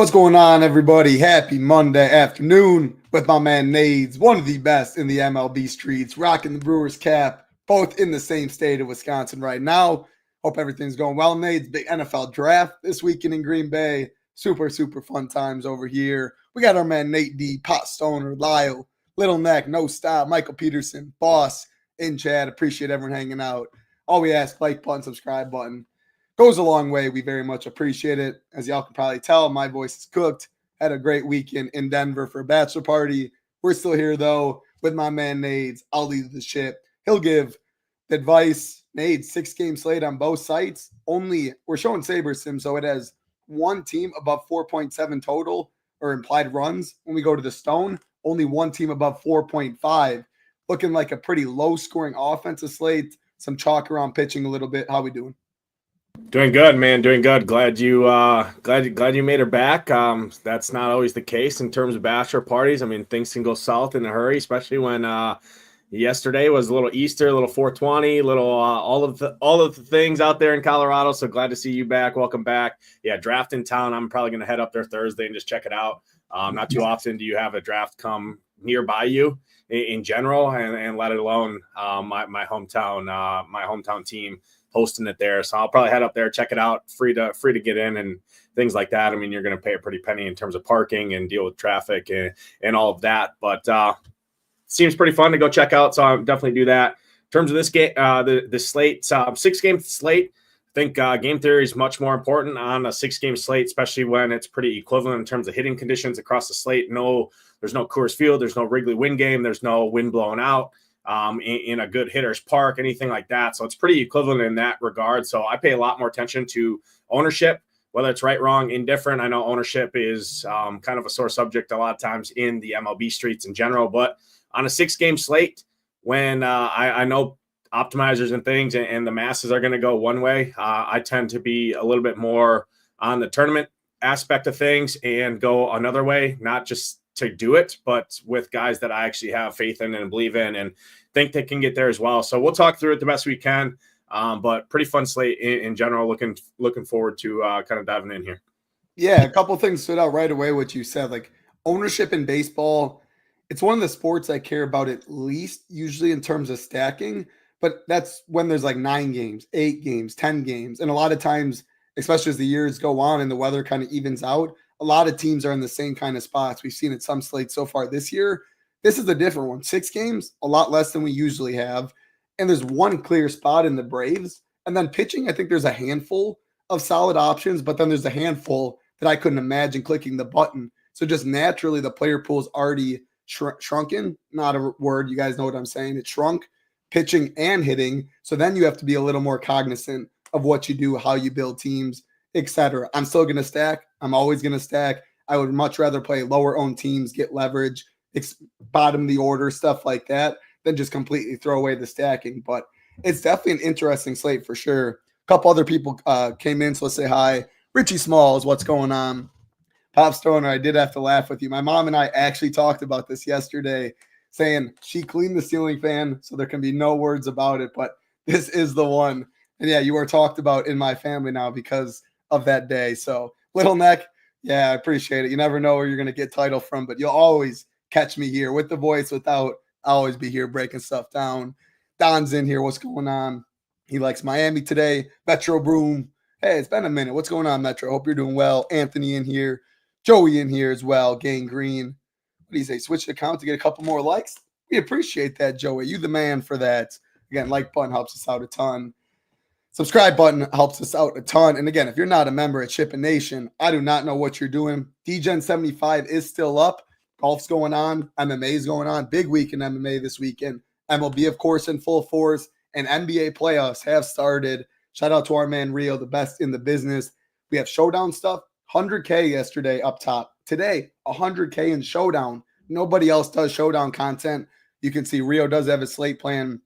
What's going on, everybody? Happy Monday afternoon with my man Nades, one of the best in the MLB streets, rocking the Brewers cap, both in the same state of Wisconsin right now. Hope everything's going well, Nades. Big NFL draft this weekend in Green Bay. Super fun times over here. We got our man Nate D, Pot Stoner, Lyle, Little Neck, No Stop, Michael Peterson, Boss in chat. Appreciate everyone hanging out. All we ask, like button, subscribe button. Goes a long way. We very much appreciate it. As y'all can probably tell, my voice is cooked. Had a great weekend in Denver for a bachelor party. We're still here, though, with my man Nades. I'll lead the ship. He'll give the advice. Nades, 6-game slate on both sites. Only, we're showing SaberSim, so it has one team above 4.7 total or implied runs. When we go to the Stone, only one team above 4.5. Looking like a pretty low-scoring offensive slate. Some chalk around pitching a little bit. How we doing? Doing good, man. Doing good. Glad you made her back. That's not always the case in terms of bachelor parties. I mean, things can go south in a hurry, especially when yesterday was a little Easter, a little 420, a little all of the things out there in Colorado. So glad to see you back. Welcome back. Yeah, draft in town. I'm probably going to head up there Thursday and just check it out. Not too often do you have a draft come nearby you in general, and let alone my hometown team hosting it there. So I'll probably head up there, check it out, free to get in and things like that. I mean, you're going to pay a pretty penny in terms of parking and deal with traffic and all of that, but seems pretty fun to go check out. So I'll definitely do that. In terms of this game, the slate, 6-game slate, I think game theory is much more important on a 6-game slate, especially when it's pretty equivalent in terms of hitting conditions across the slate. There's no Coors Field, there's no Wrigley wind game, there's no wind blowing out in a good hitter's park, anything like that. So it's pretty equivalent in that regard. So I pay a lot more attention to ownership, whether it's right, wrong, indifferent. I know ownership is kind of a sore subject a lot of times in the MLB streets in general, but on a 6-game slate, when I know optimizers and things and the masses are going to go one way, I tend to be a little bit more on the tournament aspect of things and go another way, not just to do it, but with guys that I actually have faith in and believe in and think they can get there as well. So we'll talk through it the best we can, but pretty fun slate in general. Looking forward to kind of diving in here. Yeah, a couple things stood out right away. What you said, like ownership in baseball, it's one of the sports I care about at least usually in terms of stacking, but that's when there's like 9 games, 8 games, 10 games. And a lot of times, especially as the years go on and the weather kind of evens out, a lot of teams are in the same kind of spots. We've seen it some slates so far this year. This is a different one. 6 games, a lot less than we usually have. And there's one clear spot in the Braves. And then pitching, I think there's a handful of solid options, but then there's a handful that I couldn't imagine clicking the button. So just naturally, the player pool is already shrunken. Not a word. You guys know what I'm saying. It shrunk, pitching and hitting. So then you have to be a little more cognizant of what you do, how you build teams, etc. I'm still going to stack. I'm always going to stack. I would much rather play lower owned teams, get leverage, bottom the order, stuff like that, than just completely throw away the stacking. But it's definitely an interesting slate for sure. A couple other people came in, so let's say hi. Richie Smalls, what's going on? Pop Stoner, I did have to laugh with you. My mom and I actually talked about this yesterday, saying she cleaned the ceiling fan, so there can be no words about it, but this is the one. And yeah, you are talked about in my family now because of that day. So Little Neck, yeah, I appreciate it. You never know where you're going to get title from, but you'll always catch me here with the voice, without. I'll always be here breaking stuff down. Don's in here. What's going on? He likes Miami today. Metro Broom. Hey, it's been a minute. What's going on, Metro? Hope you're doing well. Anthony in here. Joey in here as well. Gang Green. What do you say? Switch the account to get a couple more likes? We appreciate that, Joey. You the man for that. Again, like button helps us out a ton. Subscribe button helps us out a ton. And again, if you're not a member at SHIPIT Nation, I do not know what you're doing. DGen 75 is still up. Golf's going on. MMA is going on. Big week in MMA this weekend. MLB, of course, in full force. And NBA playoffs have started. Shout out to our man Rio, the best in the business. We have Showdown stuff. 100K yesterday up top. Today, 100K in Showdown. Nobody else does Showdown content. You can see Rio does have a slate plan,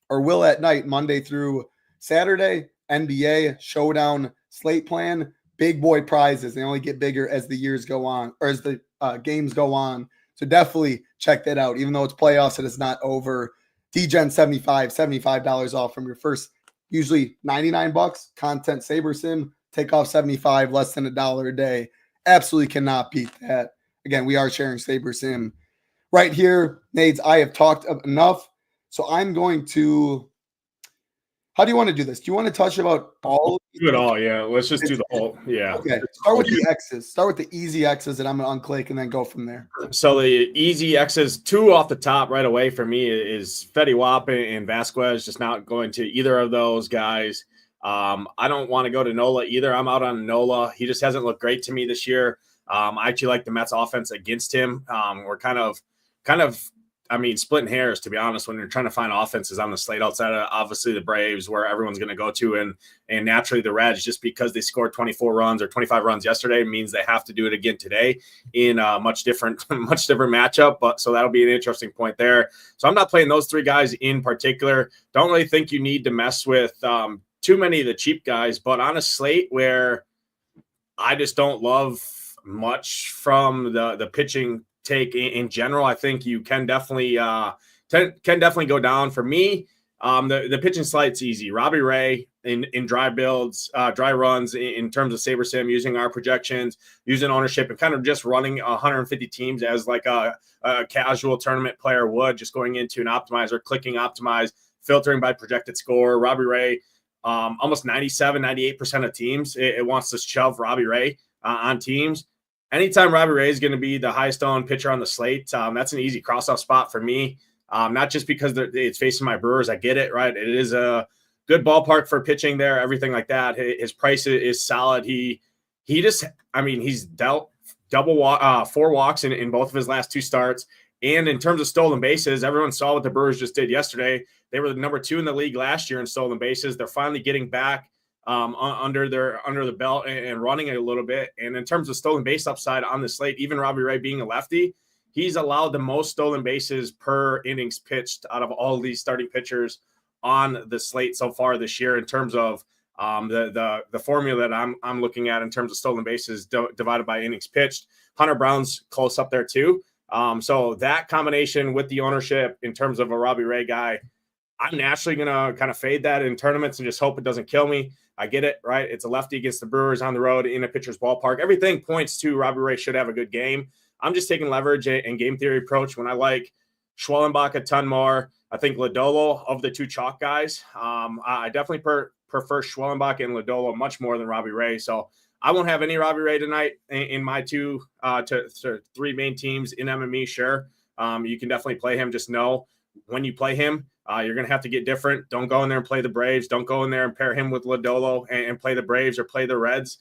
or will at night, Monday through Saturday. NBA Showdown slate plan. Big boy prizes. They only get bigger as the years go on, or as the games go on. So definitely check that out. Even though it's playoffs, it is not over. DGen 75, $75 off from your first, usually $99 content SaberSim. Take off 75, less than $1 a day. Absolutely cannot beat that. Again, we are sharing SaberSim right here. Nades, I have talked enough. So I'm going to, how do you want to do this? Do you want to touch about all of do it all? Yeah. Let's just do the whole. Yeah. Okay. Start with the X's. Start with the easy X's that I'm going to unclick and then go from there. So the easy X's, two off the top right away for me is Fetty Wap and Vasquez. Just not going to either of those guys. I don't want to go to Nola either. I'm out on Nola. He just hasn't looked great to me this year. I actually like the Mets offense against him. We're kind of, I mean, splitting hairs, to be honest, when you're trying to find offenses on the slate outside of obviously the Braves, where everyone's going to go to, and naturally the Reds, just because they scored 24 runs or 25 runs yesterday, means they have to do it again today in a much different matchup. But so that'll be an interesting point there. So I'm not playing those three guys in particular. Don't really think you need to mess with too many of the cheap guys, but on a slate where I just don't love much from the pitching take in general, I think you can definitely go down. For me, the pitching slide's easy. Robbie Ray in dry builds, dry runs in terms of SaberSim, using our projections, using ownership, and kind of just running 150 teams as like a casual tournament player would, just going into an optimizer, clicking optimize, filtering by projected score. Robbie Ray, almost 98% of teams, it wants to shove Robbie Ray on teams. Anytime Robbie Ray is going to be the highest owned pitcher on the slate, that's an easy cross-off spot for me. Not just because it's facing my Brewers. I get it, right? It is a good ballpark for pitching there, everything like that. His price is solid. He's dealt 4 walks in both of his last 2 starts. And in terms of stolen bases, everyone saw what the Brewers just did yesterday. They were the number 2 in the league last year in stolen bases. They're finally getting back under the belt and running it a little bit. And in terms of stolen base upside on the slate, even Robbie Ray being a lefty, he's allowed the most stolen bases per innings pitched out of all these starting pitchers on the slate so far this year. In terms of the formula that I'm looking at in terms of stolen bases divided by innings pitched, Hunter Brown's close up there too. So that combination with the ownership in terms of a Robbie Ray guy, I'm naturally going to kind of fade that in tournaments and just hope it doesn't kill me. I get it, right? It's a lefty against the Brewers on the road in a pitcher's ballpark. Everything points to Robbie Ray should have a good game. I'm just taking leverage and game theory approach when I like Schwellenbach a ton more. I think Lodolo of the 2 chalk guys, I definitely prefer Schwellenbach and Lodolo much more than Robbie Ray. So I won't have any Robbie Ray tonight in my 2 to 3 main teams in MME. Sure. You can definitely play him. Just know when you play him, you're going to have to get different. Don't go in there and play the Braves. Don't go in there and pair him with Lodolo and play the Braves or play the Reds.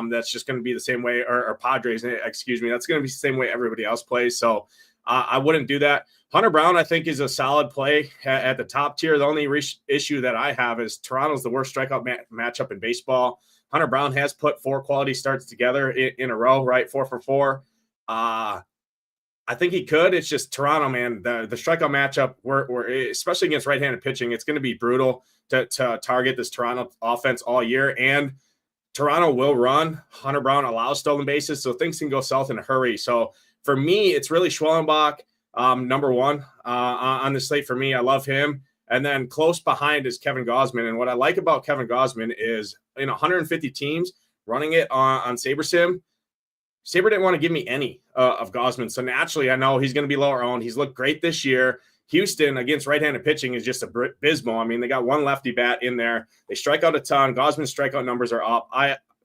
That's just going to be the same way, or Padres, excuse me. That's going to be the same way everybody else plays. So I wouldn't do that. Hunter Brown, I think, is a solid play at the top tier. The only issue that I have is Toronto's the worst strikeout matchup in baseball. Hunter Brown has put 4 quality starts together in a row, right? 4 for 4. I think he could. It's just Toronto, man. The strikeout matchup, we're especially against right-handed pitching, it's going to be brutal to target this Toronto offense all year. And Toronto will run. Hunter Brown allows stolen bases, so things can go south in a hurry. So for me, it's really Schwellenbach, number 1 on the slate for me. I love him. And then close behind is Kevin Gausman. And what I like about Kevin Gausman is in 150 teams running it on SaberSim, Saber didn't want to give me any of Gausman. So naturally, I know he's going to be lower owned. He's looked great this year. Houston against right-handed pitching is just abysmal. I mean, they got 1 lefty bat in there. They strike out a ton. Gausman's strikeout numbers are up.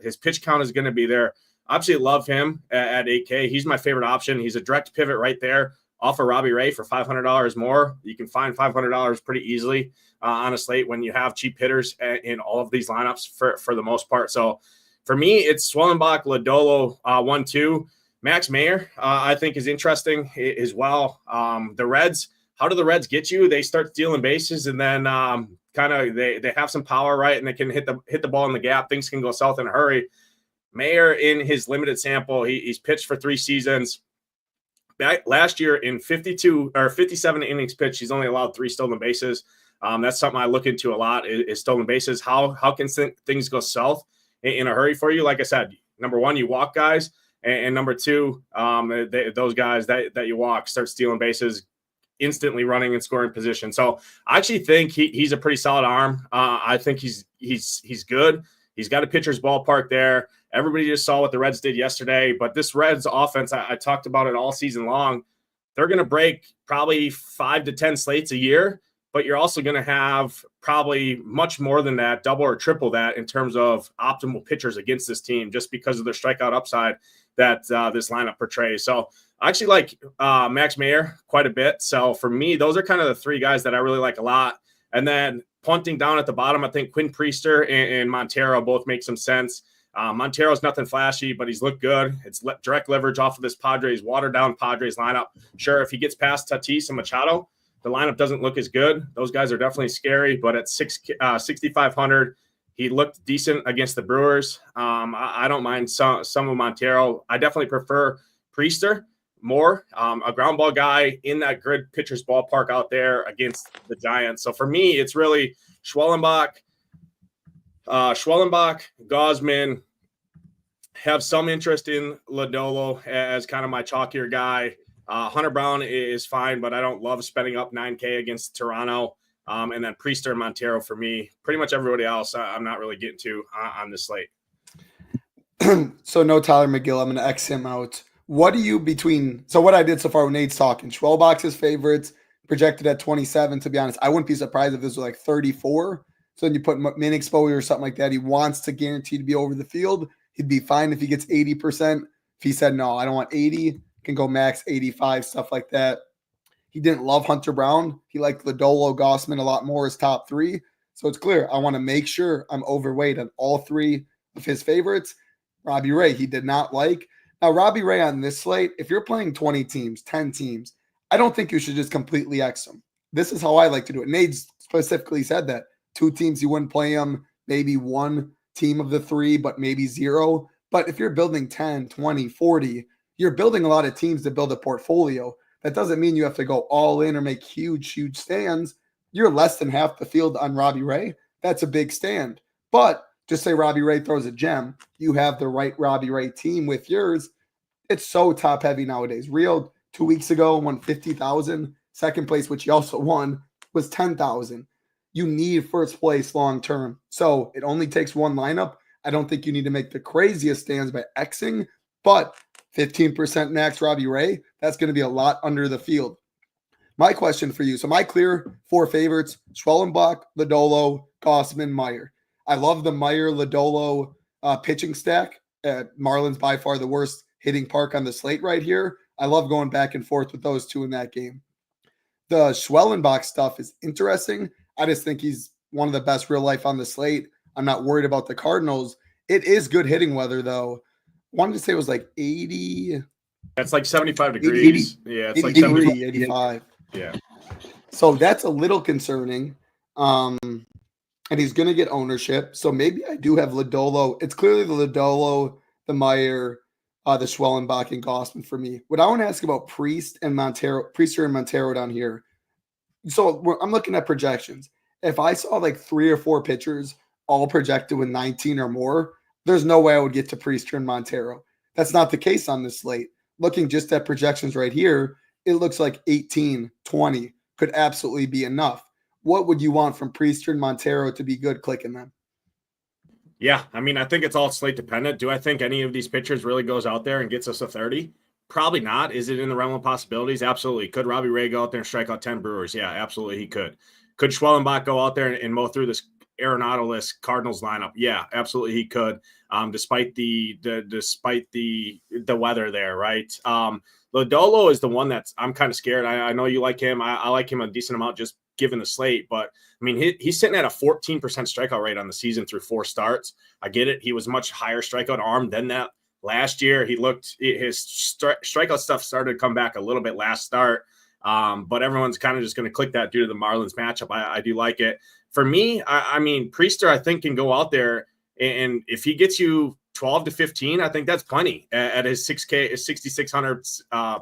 His pitch count is going to be there. I absolutely love him at 8K. He's my favorite option. He's a direct pivot right there off of Robbie Ray for $500 more. You can find $500 pretty easily on a slate when you have cheap hitters in all of these lineups for the most part. So for me, it's Schwellenbach, Lodolo, 1-2. Max Meyer, I think, is interesting as well. The Reds, how do the Reds get you? They start stealing bases, and then kind of they have some power, right? And they can hit the ball in the gap. Things can go south in a hurry. Mayer, in his limited sample, he's pitched for 3 seasons. Last year, in 57 innings pitched, he's only allowed 3 stolen bases. That's something I look into a lot is stolen bases. How can things go south in a hurry for you? Like I said, number 1, you walk guys, and number 2, those guys that you walk start stealing bases, instantly running and scoring position. So I actually think he's a pretty solid arm. I think he's good. He's got a pitcher's ballpark there. Everybody just saw what the Reds did yesterday, but this Reds offense, I talked about it all season long. They're going to break probably 5 to 10 slates a year, but you're also going to have probably much more than that, double or triple that in terms of optimal pitchers against this team, just because of their strikeout upside that this lineup portrays. So I actually like Max Meyer quite a bit. So for me, those are kind of the three guys that I really like a lot. And then punting down at the bottom, I think Quinn Priester and Montero both make some sense. Montero's nothing flashy, but he's looked good. It's direct leverage off of this Padres, watered-down Padres lineup. Sure, if he gets past Tatis and Machado, the lineup doesn't look as good. Those guys are definitely scary, but at 6,500, he looked decent against the Brewers. I don't mind some of Montero. I definitely prefer Priester more, a ground ball guy in that good pitcher's ballpark out there against the Giants. So for me, it's really Schwellenbach, Gausman. Have some interest in Lodolo as kind of my chalkier guy. Hunter Brown is fine, but I don't love spending up $9K against Toronto. And then Priester and Montero for me. Pretty much everybody else I'm not really getting to on this slate. So no Tyler McGill. I'm going to X him out. What do you so what I did so far when Nate's talking, Schwellbach's favorites projected at 27. To be honest, I wouldn't be surprised if this was like 34. So then you put min exposure or something like that. He wants to guarantee to be over the field. He'd be fine if he gets 80%. If he said, no, I don't want 80, can go max 85, stuff like that. He didn't love Hunter Brown. He liked Lodolo, Gausman a lot more as top three. So it's clear. I want to make sure I'm overweight on all three of his favorites. Robbie Ray, he did not like. Now, Robbie Ray on this slate, if you're playing 20 teams, 10 teams, I don't think you should just completely X them. This is how I like to do it. Nate specifically said that. 2 teams, you wouldn't play them, maybe 1 team of the 3, but maybe 0. But if you're building 10, 20, 40, you're building a lot of teams to build a portfolio. That doesn't mean you have to go all in or make huge stands. You're less than half the field on Robbie Ray. That's a big stand. But just say Robbie Ray throws a gem. You have the right Robbie Ray team with yours. It's so top heavy nowadays. Rio 2 weeks ago won 50,000. Second place, which he also won, was 10,000. You need first place long term. So it only takes one lineup. I don't think you need to make the craziest stands by Xing, but 15% max Robbie Ray, that's going to be a lot under the field. My question for you. So my clear 4 favorites, Schwellenbach, Lodolo, Gausman, Meyer. I love the Meyer Lodolo pitching stack. Marlins by far the worst hitting park on the slate right here. I love going back and forth with those 2 in that game. The Schwellenbach stuff is interesting. I just think he's one of the best real life on the slate. I'm not worried about the Cardinals. It is good hitting weather, though. I wanted to say it was like 80. That's like 75 degrees. 80, yeah, it's 83, like 75. 85. Yeah. So that's a little concerning. And he's going to get ownership. So maybe I do have Lodolo. It's clearly the Lodolo, the Meyer, the Schwellenbach, and Gausman for me. What I want to ask about Priester and Montero down here. So I'm looking at projections. If I saw like 3 or 4 pitchers all projected with 19 or more, there's no way I would get to Priester and Montero. That's not the case on this slate. Looking just at projections right here, it looks like 18, 20 could absolutely be enough. What would you want from Priester and Montero to be good clicking them? Yeah, I mean, I think it's all slate dependent. Do I think any of these pitchers really goes out there and gets us a 30? Probably not. Is it in the realm of possibilities? Absolutely. Could Robbie Ray go out there and strike out 10 Brewers? Yeah, absolutely he could. Could Schwellenbach go out there and mow through this Arenado-less Cardinals lineup? Yeah, absolutely he could. Despite the weather there, right? Lodolo is the one that's I'm kind of scared. I know you like him. I like him a decent amount just given the slate, but I mean he's sitting at a 14% strikeout rate on the season through 4 starts. I get it. He was much higher strikeout arm than that last year. His strikeout stuff started to come back a little bit last start. But everyone's kind of just going to click that due to the Marlins matchup. I do like it. For me, I mean, Priester, I think, can go out there, and if he gets you 12 to 15, I think that's plenty at his 6K, his 6,600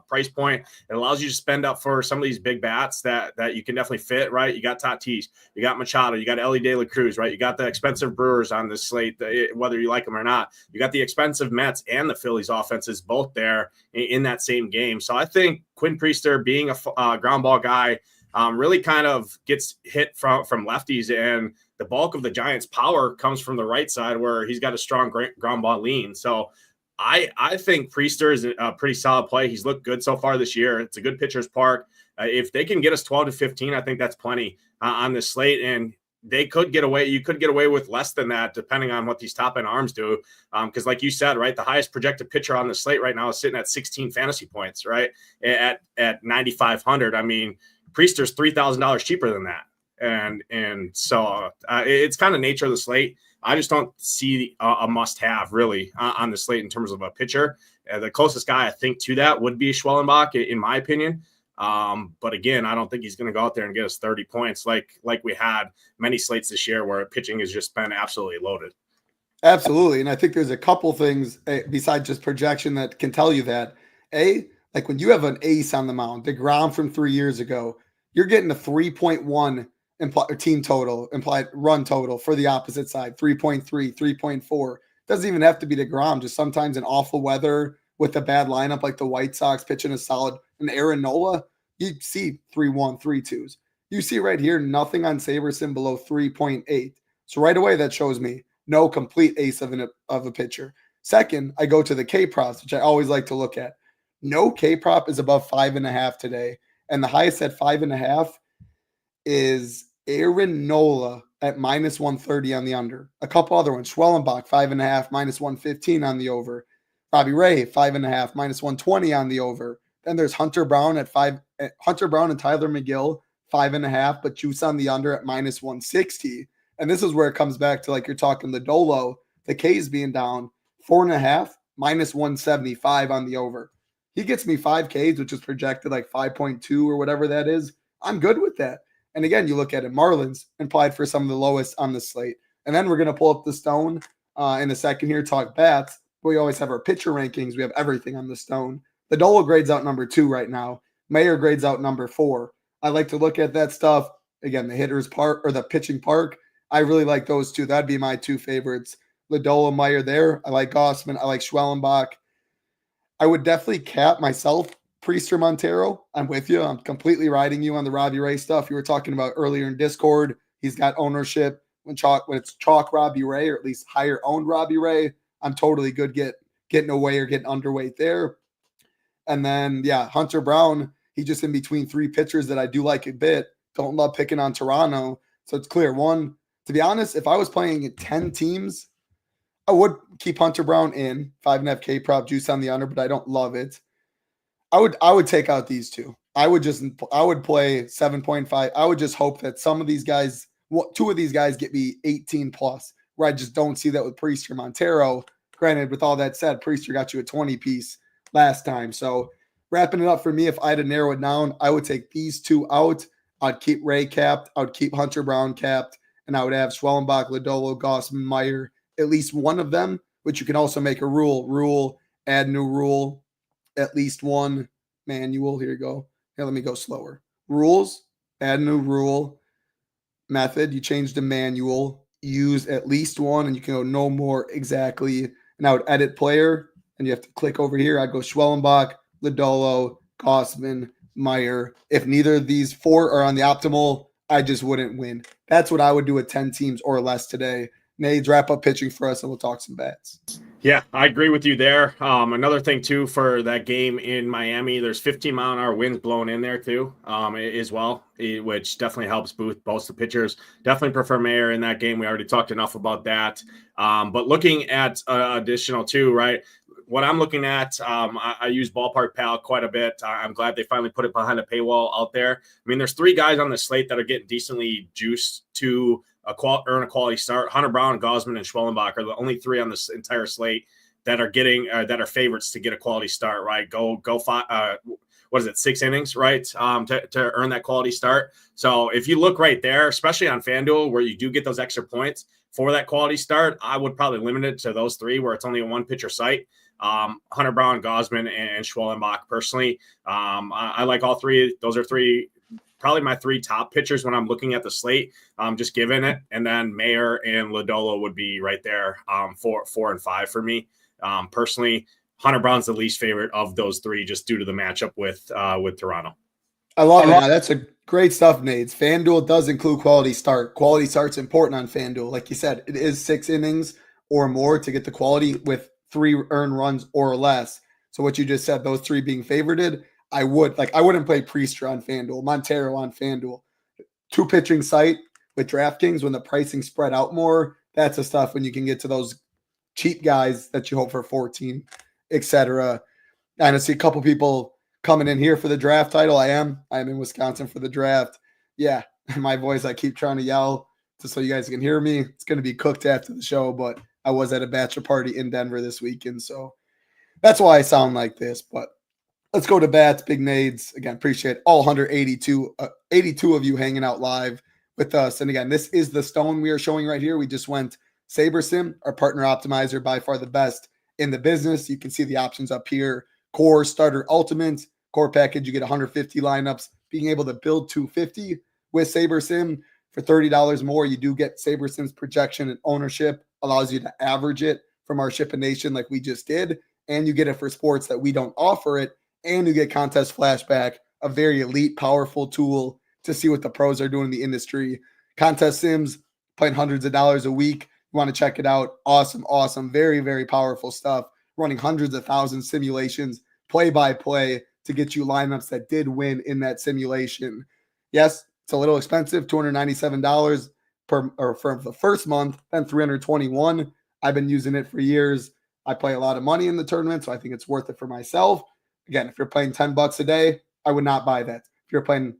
price point. It allows you to spend up for some of these big bats that you can definitely fit, right? You got Tatis, you got Machado, you got Ellie De La Cruz, right? You got the expensive Brewers on this slate, whether you like them or not. You got the expensive Mets and the Phillies offenses both there in that same game. So I think Quinn Priester, being a ground ball guy, really kind of gets hit from lefties, and the bulk of the Giants' power comes from the right side where he's got a strong ground ball lean. So I think Priester is a pretty solid play. He's looked good so far this year. It's a good pitcher's park. If they can get us 12 to 15, I think that's plenty on this slate. And they could get away. You could get away with less than that, depending on what these top end arms do. Because like you said, right, the highest projected pitcher on the slate right now is sitting at 16 fantasy points, right, at 9,500. I mean, Priester's $3,000 cheaper than that. And so it's kind of nature of the slate. I just don't see a must-have really on the slate in terms of a pitcher. The closest guy I think to that would be Schwellenbach, in my opinion. But again, I don't think he's going to go out there and get us 30 points like we had many slates this year where pitching has just been absolutely loaded. Absolutely. And I think there's a couple things besides just projection that can tell you that. Like when you have an ace on the mound, DeGrom from 3 years ago, you're getting a 3.1 team total, implied run total for the opposite side, 3.3, 3.4. Doesn't even have to be DeGrom, just sometimes in awful weather with a bad lineup like the White Sox pitching a solid, and Aaron Nola, you see 3-1, 3-2s. You see right here, nothing on Saberson below 3.8. So right away, that shows me no complete ace of a pitcher. Second, I go to the K props, which I always like to look at. No K prop is above 5.5 today. And the highest at 5.5 is Aaron Nola at minus 130 on the under. A couple other ones. Schwellenbach, 5.5, minus 115 on the over. Robbie Ray, 5.5, minus 120 on the over. Then there's Hunter Brown at 5. Hunter Brown and Tyler McGill, 5.5, but juice on the under at minus 160. And this is where it comes back to, like you're talking the Dolo, the K's being down 4.5, minus 175 on the over. He gets me 5 Ks, which is projected like 5.2 or whatever that is. I'm good with that. And again, you look at it, Marlins implied for some of the lowest on the slate. And then we're going to pull up the Stone in a second here, talk bats. We always have our pitcher rankings. We have everything on the Stone. The Dolo grades out number 2 right now. Mayer grades out number 4. I like to look at that stuff. Again, the hitter's park or the pitching park. I really like those two. That'd be my 2 favorites. Lodolo, Meyer there. I like Gossman. I like Schwellenbach. I would definitely cap myself, Priester, Montero. I'm with you. I'm completely riding you on the Robbie Ray stuff you were talking about earlier in Discord. He's got ownership when it's chalk Robbie Ray, or at least higher owned Robbie Ray. I'm totally good getting away or getting underweight there. And then, yeah, Hunter Brown, he's just in between 3 pitchers that I do like a bit. Don't love picking on Toronto. So it's clear. One, to be honest, if I was playing 10 teams, I would keep Hunter Brown in 5.5 K prop juice on the under, but I don't love it. I would take out these 2. I would play 7.5. I would just hope that some of these guys, 2 of these guys get me 18 plus, where I just don't see that with Priester, Montero. Granted, with all that said, Priester got you a 20 piece last time. So wrapping it up for me, if I had to narrow it down, I would take these 2 out. I'd keep Ray capped. I would keep Hunter Brown capped. And I would have Schwellenbach, Lodolo, Gossman, Meyer, at least one of them, which you can also make a rule, add new rule, at least one manual. Here you go. Here, let me go slower. Rules, add new rule, method, you change the manual, use at least one, and you can go no more exactly. And I would edit player, and you have to click over here. I'd go Schwellenbach, Lodolo, Gossman, Meyer. If neither of these 4 are on the optimal, I just wouldn't win. That's what I would do with 10 teams or less today. Nades, wrap up pitching for us, and we'll talk some bats. Yeah, I agree with you there. Another thing, too, for that game in Miami, there's 15-mile-an-hour winds blowing in there, too, as well, which definitely helps boost both the pitchers. Definitely prefer Mayer in that game. We already talked enough about that. But looking at additional, too, right, what I'm looking at, I use Ballpark Pal quite a bit. I'm glad they finally put it behind a paywall out there. I mean, there's 3 guys on the slate that are getting decently juiced to earn a quality start. Hunter Brown, Gossman, and Schwellenbach are the only 3 on this entire slate that are getting that are favorites to get a quality start. Right, go 5. What is it, 6 innings? Right, to earn that quality start. So if you look right there, especially on FanDuel, where you do get those extra points for that quality start, I would probably limit it to those 3 where it's only a 1 pitcher site. Hunter Brown, Gossman, and Schwellenbach. Personally, I like all 3. Those are 3. Probably my 3 top pitchers when I'm looking at the slate, just given it. And then Mayer and Lodolo would be right there, 4 and 5 for me. Personally, Hunter Brown's the least favorite of those 3 just due to the matchup with Toronto. I love it. Now, Great stuff, Nades. FanDuel does include quality start. Quality start's important on FanDuel. Like you said, it is 6 innings or more to get the quality with 3 earned runs or less. So what you just said, those 3 being favorited, I wouldn't play Priester on FanDuel, Montero on FanDuel. 2 pitching site with DraftKings when the pricing spread out more. That's the stuff when you can get to those cheap guys that you hope for 14, etc. And I see a couple people coming in here for the draft title. I am in Wisconsin for the draft. Yeah, my voice, I keep trying to yell just so you guys can hear me. It's going to be cooked after the show, but I was at a bachelor party in Denver this weekend, so that's why I sound like this. But let's go to bats, big nades. Again, appreciate all 82 of you hanging out live with us. And again, this is the stone we are showing right here. We just went SaberSim, our partner optimizer, by far the best in the business. You can see the options up here. Core, starter, ultimate, core package. You get 150 lineups. Being able to build 250 with SaberSim for $30 more. You do get SaberSim's projection and ownership. Allows you to average it from our SHIPIT Nation like we just did. And you get it for sports that we don't offer it. And you get contest flashback, a very elite, powerful tool to see what the pros are doing in the industry. Contest sims, playing hundreds of dollars a week. You want to check it out. Awesome. Very, very powerful stuff. Running hundreds of thousands simulations, play-by-play to get you lineups that did win in that simulation. Yes, it's a little expensive, $297 for the first month, then $321. I've been using it for years. I play a lot of money in the tournament, so I think it's worth it for myself. Again, if you're playing $10 a day, I would not buy that. If you're playing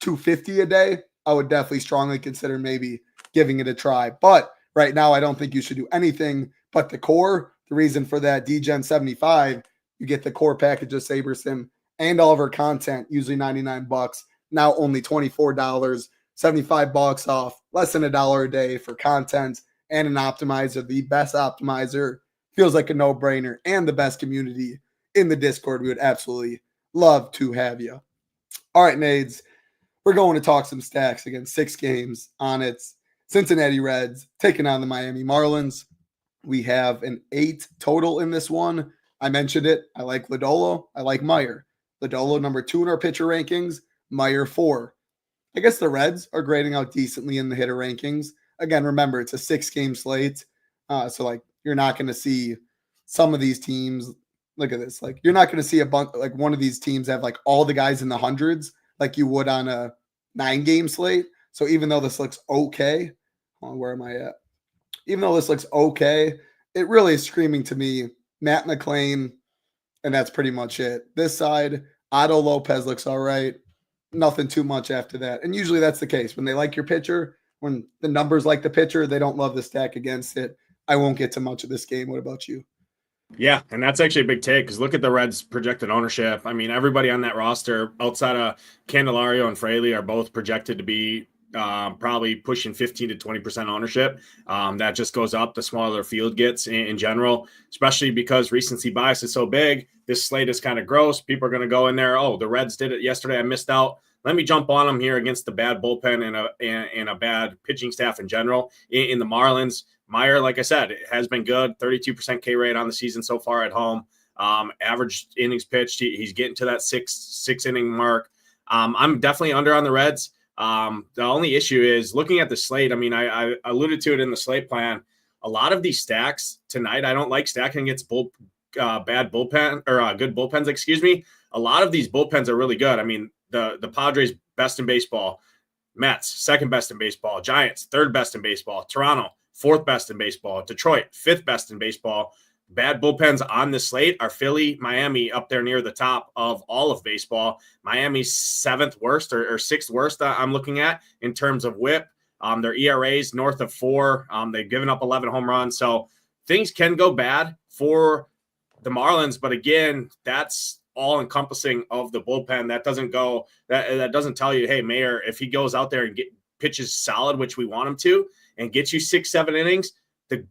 $250 a day, I would definitely strongly consider maybe giving it a try. But right now, I don't think you should do anything but the core. The reason for that, DGen 75, you get the core package of SaberSim and all of our content, usually $99. Now only $24, $75 off, less than $1 a day for content and an optimizer, the best optimizer. Feels like a no-brainer, and the best community in the Discord. We would absolutely love to have you. All right, Nades, we're going to talk some stacks. Again, 6 games on it. Cincinnati Reds taking on the Miami Marlins. We have an 8 total in this one. I mentioned it. I like Lodolo. I like Meyer. Lodolo number 2 in our pitcher rankings. Meyer 4. I guess the Reds are grading out decently in the hitter rankings. Again, remember, it's a 6-game slate. So you're not going to see some of these teams. Look at this. You're not going to see a bunch, one of these teams have all the guys in the hundreds like you would on a 9-game slate. So even though this looks okay, where am I at? Even though this looks okay, it really is screaming to me Matt McClain, and that's pretty much it. This side, Otto Lopez looks all right. Nothing too much after that. And usually that's the case. When they like your pitcher, when the numbers like the pitcher, they don't love the stack against it. I won't get to much of this game. What about you? Yeah, and that's actually a big take because look at the Reds' projected ownership. I mean, everybody on that roster outside of Candelario and Fraley are both projected to be probably pushing 15 to 20% ownership. That just goes up the smaller their field gets in general, especially because recency bias is so big. This slate is kind of gross. People are going to go in there. Oh, the Reds did it yesterday. I missed out. Let me jump on them here against the bad bullpen and a bad pitching staff in general. In the Marlins, Meyer, like I said, it has been good. 32% K rate on the season so far at home. Average innings pitched. He's getting to that six inning mark. I'm definitely under on the Reds. The only issue is looking at the slate. I mean, I alluded to it in the slate plan. A lot of these stacks tonight, I don't like stacking against bad bullpen or good bullpens. Excuse me. A lot of these bullpens are really good. I mean, the Padres best in baseball, Mets second best in baseball, Giants third best in baseball, Toronto fourth best in baseball, Detroit fifth best in baseball. Bad bullpens on the slate are Philly, Miami up there near the top of all of baseball. Miami's 7th worst or 6th worst I'm looking at in terms of whip. Their ERAs north of 4. They've given up 11 home runs. So things can go bad for the Marlins. But again, that's all encompassing of the bullpen. That doesn't tell you, hey, Mayer, if he goes out there and pitches solid, which we want him to, and gets you 6-7 innings, the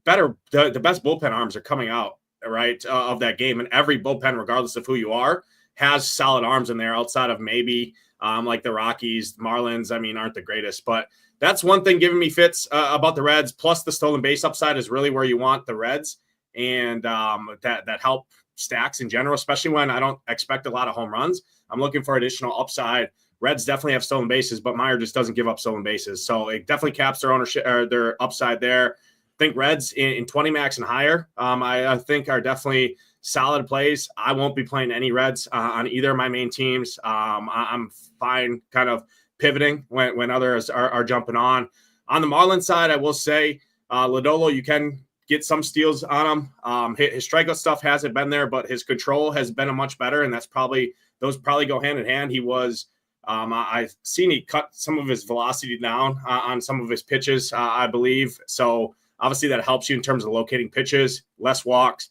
best bullpen arms are coming out, right, of that game. And every bullpen, regardless of who you are, has solid arms in there outside of maybe like the Rockies. Marlins, I mean, aren't the greatest. But that's one thing giving me fits about the Reds. Plus the stolen base upside is really where you want the Reds. And that help stacks in general, especially when I don't expect a lot of home runs. I'm looking for additional upside. Reds definitely have stolen bases, but Meyer just doesn't give up stolen bases. So it definitely caps their ownership or their upside there. I think Reds in 20 max and higher, I think are definitely solid plays. I won't be playing any Reds on either of my main teams. I'm fine kind of pivoting when others are jumping on. On the Marlins side, I will say Lodolo, you can get some steals on him. His strikeout stuff hasn't been there, but his control has been a much better, and those probably go hand in hand. He was I've seen he cut some of his velocity down on some of his pitches, I believe. So obviously that helps you in terms of locating pitches, less walks.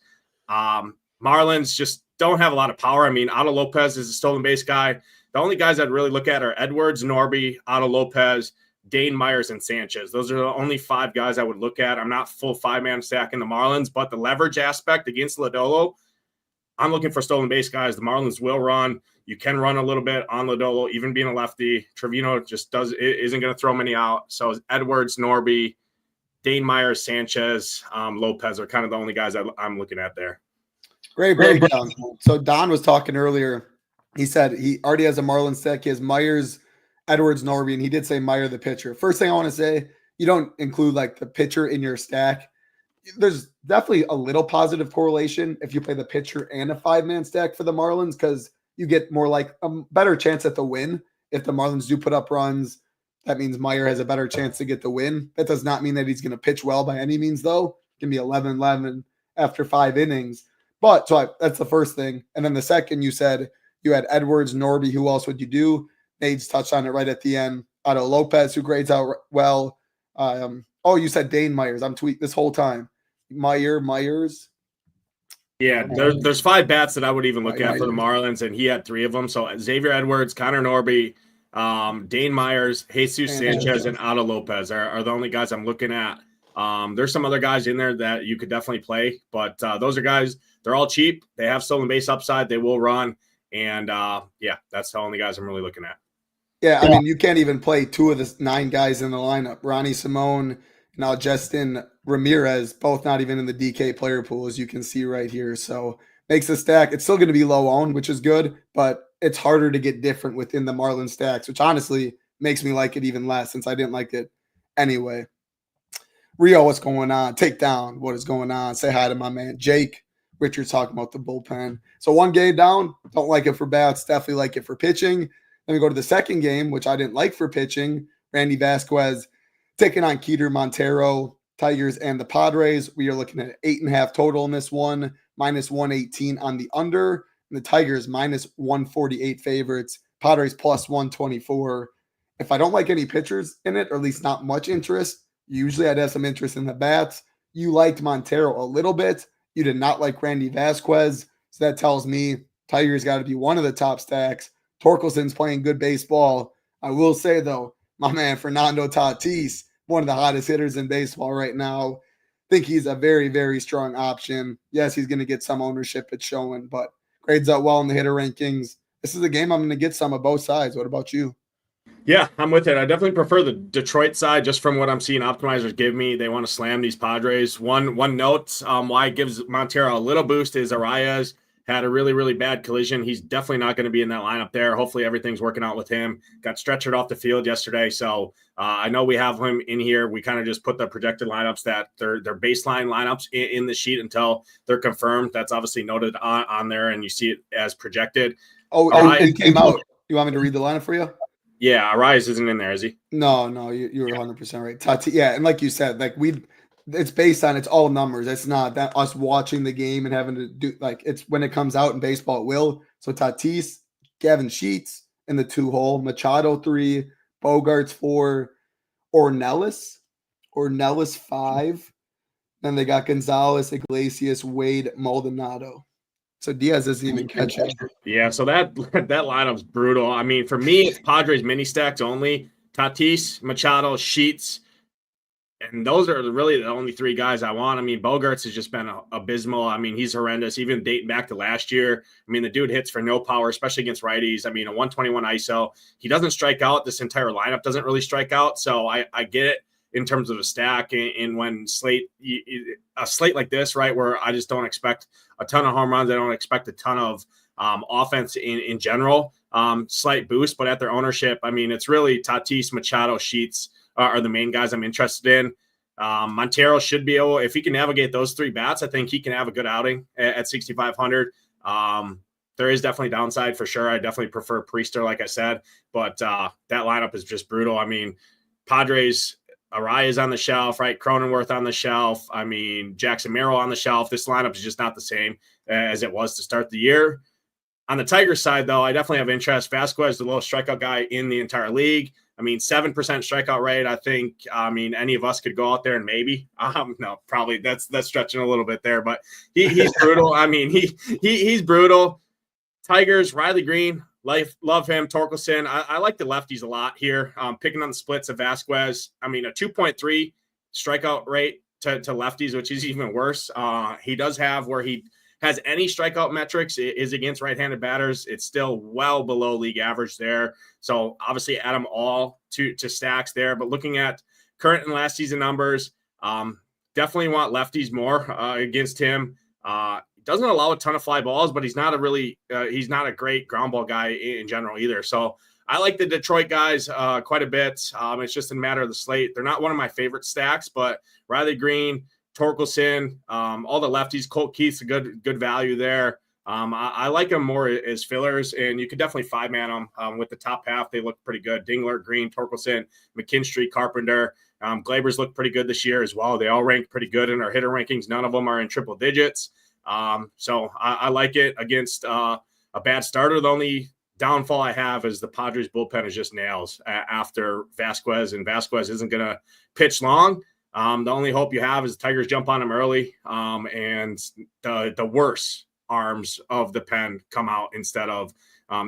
Marlins just don't have a lot of power. I mean, Otto Lopez is a stolen base guy. The only guys I'd really look at are Edwards, Norby, Otto Lopez, Dane, Myers, and Sanchez. Those are the only 5 guys I would look at. I'm not full 5-man stack in the Marlins, but the leverage aspect against Lodolo, I'm looking for stolen base guys. The Marlins will run. You can run a little bit on Lodolo, even being a lefty. Trevino just isn't going to throw many out. So Edwards, Norby, Dane, Myers, Sanchez, Lopez are kind of the only guys I'm looking at there. Great breakdown. So Don was talking earlier. He said he already has a Marlins stack. He has Myers, Edwards, Norby, and he did say Meyer the pitcher. First thing I want to say, you don't include like the pitcher in your stack. There's definitely a little positive correlation if you play the pitcher and a 5-man stack for the Marlins, because you get more like a better chance at the win. If the Marlins do put up runs, that means Meyer has a better chance to get the win. That does not mean that he's going to pitch well by any means, though. It can be 11-11 after 5 innings. But so that's the first thing. And then the second, you said you had Edwards, Norby. Who else would you do? Nades touched on it right at the end. Otto Lopez, who grades out well. You said Dane Myers. I'm tweeting this whole time. Myers. Yeah, there's 5 bats that I would even look at for the Marlins, and he had 3 of them. So Xavier Edwards, Connor Norby, Dane Myers, Jesus Sanchez, and Otto Lopez are the only guys I'm looking at. There's some other guys in there that you could definitely play, but those are guys, they're all cheap. They have stolen base upside. They will run. And, that's the only guys I'm really looking at. Yeah, I mean, you can't even play 2 of the 9 guys in the lineup. Ronnie Simone, now Justin Ramirez, both not even in the DK player pool, as you can see right here. So makes the stack. It's still going to be low owned, which is good, but it's harder to get different within the Marlins stacks, which honestly makes me like it even less since I didn't like it anyway. Rio, what's going on? Takedown, what is going on? Say hi to my man Jake. Richard's talking about the bullpen. So 1 game down, don't like it for bats, definitely like it for pitching. Then we go to the second game, which I didn't like for pitching. Randy Vasquez taking on Keter Montero, Tigers and the Padres. We are looking at 8.5 total in this one, -118 on the under. And the Tigers -148 favorites, Padres +124. If I don't like any pitchers in it, or at least not much interest, usually I'd have some interest in the bats. You liked Montero a little bit. You did not like Randy Vasquez. So that tells me Tigers got to be one of the top stacks. Torkelson's playing good baseball. I will say, though, my man Fernando Tatis, one of the hottest hitters in baseball right now. I think he's a very, very strong option. Yes, he's going to get some ownership, it's showing, but grades out well in the hitter rankings. This is a game I'm going to get some of both sides. What about you? Yeah, I'm with it. I definitely prefer the Detroit side just from what I'm seeing optimizers give me. They want to slam these Padres. One note why it gives Montero a little boost is Arias had a really, really bad collision. He's definitely not going to be in that lineup there. Hopefully everything's working out with him. Got stretchered off the field yesterday. So I know we have him in here. We kind of just put the projected lineups that they're baseline lineups in the sheet until they're confirmed. That's obviously noted on there, and you see it as projected. It came out. You want me to read the lineup for you? Yeah, Arias isn't in there, is he? No, you're 100% right. Tati, yeah, and like you said, like it's based on, it's all numbers. It's not that us watching the game and having to do, like, it's when it comes out in baseball, it will. So Tatis, Gavin Sheets in the 2-hole, Machado 3, Bogarts 4, Ornelas 5. Then they got Gonzalez, Iglesias, Wade, Maldonado. So Diaz isn't even catching. Yeah, so that lineup's brutal. I mean, for me, it's Padres mini stacks only. Tatis, Machado, Sheets, and those are really the only 3 guys I want. I mean, Bogarts has just been abysmal. I mean, he's horrendous, even dating back to last year. I mean, the dude hits for no power, especially against righties. I mean, a 121 ISO. He doesn't strike out. This entire lineup doesn't really strike out, so I get it. in terms of a stack. And when a slate like this, right, where I just don't expect a ton of home runs, I don't expect a ton of offense in general, slight boost, but at their ownership, I mean, it's really Tatis, Machado, Sheets are the main guys I'm interested in. Montero should be able, if he can navigate those three bats, I think he can have a good outing at 6,500. There is definitely downside for sure. I definitely prefer Priester, like I said, but that lineup is just brutal. I mean, Padres, Arias on the shelf, right? Cronenworth on the shelf. I mean, Jackson Merrill on the shelf. This lineup is just not the same as it was to start the year. On the Tigers side, though, I definitely have interest. Vasquez, the lowest strikeout guy in the entire league. I mean, 7% strikeout rate. I think, any of us could go out there and maybe, no, probably that's stretching a little bit there, but he's brutal. I mean, he's brutal. Tigers, Riley Green, love him. Torkelson. I like the lefties a lot here. Picking on the splits of Vasquez. I mean, a 2.3 strikeout rate to lefties, which is even worse. He does have where he has any strikeout metrics is against right-handed batters. It's still well below league average there. So obviously add them all to stacks there. But looking at current and last season numbers, definitely want lefties more against him. Doesn't allow a ton of fly balls, but he's not a great ground ball guy in general either. So I like the Detroit guys quite a bit. It's just a matter of the slate. They're not one of my favorite stacks, but Riley Green, Torkelson, all the lefties. Colt Keith's a good value there. I like them more as fillers, and you could definitely five-man them with the top half. They look pretty good. Dingler, Green, Torkelson, McKinstry, Carpenter. Glaber's look pretty good this year as well. They all rank pretty good in our hitter rankings. None of them are in triple digits. So I like it against a bad starter. The only downfall I have is the Padres bullpen is just nails after Vasquez, and Vasquez isn't going to pitch long. The only hope you have is the Tigers jump on him early, and the worse arms of the pen come out instead of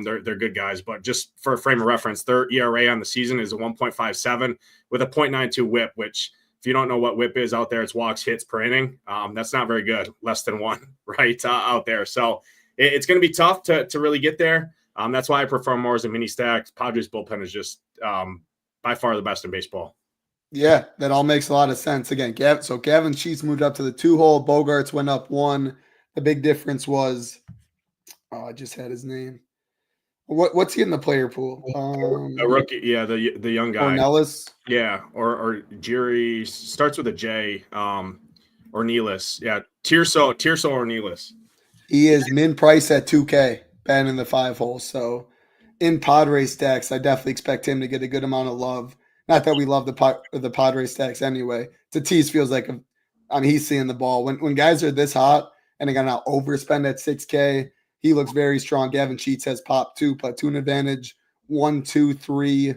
they're good guys. But just for a frame of reference, their ERA on the season is a 1.57 with a 0.92 whip, which if you don't know what whip is out there, it's walks, hits per inning. That's not very good, less than one, right, out there. So it's going to be tough to really get there. That's why I prefer more as a mini stack. Padres bullpen is just by far the best in baseball. Yeah, that all makes a lot of sense. Again, Gavin Sheets moved up to the 2-hole. Bogarts went up 1. The big difference was, I just had his name. What's he in the player pool? A rookie, yeah, the young guy. Ornelas. Yeah, or Jerry starts with a J. Ornelas. Yeah, Tirso Ornelas. He is min price at 2K, been in the 5-hole. So in Padres stacks, I definitely expect him to get a good amount of love. Not that we love the Padres stacks anyway. Tatis feels like he's seeing the ball. When guys are this hot and they got to overspend at 6K, he looks very strong. Gavin Sheets has pop 2, platoon advantage. 1, 2, 3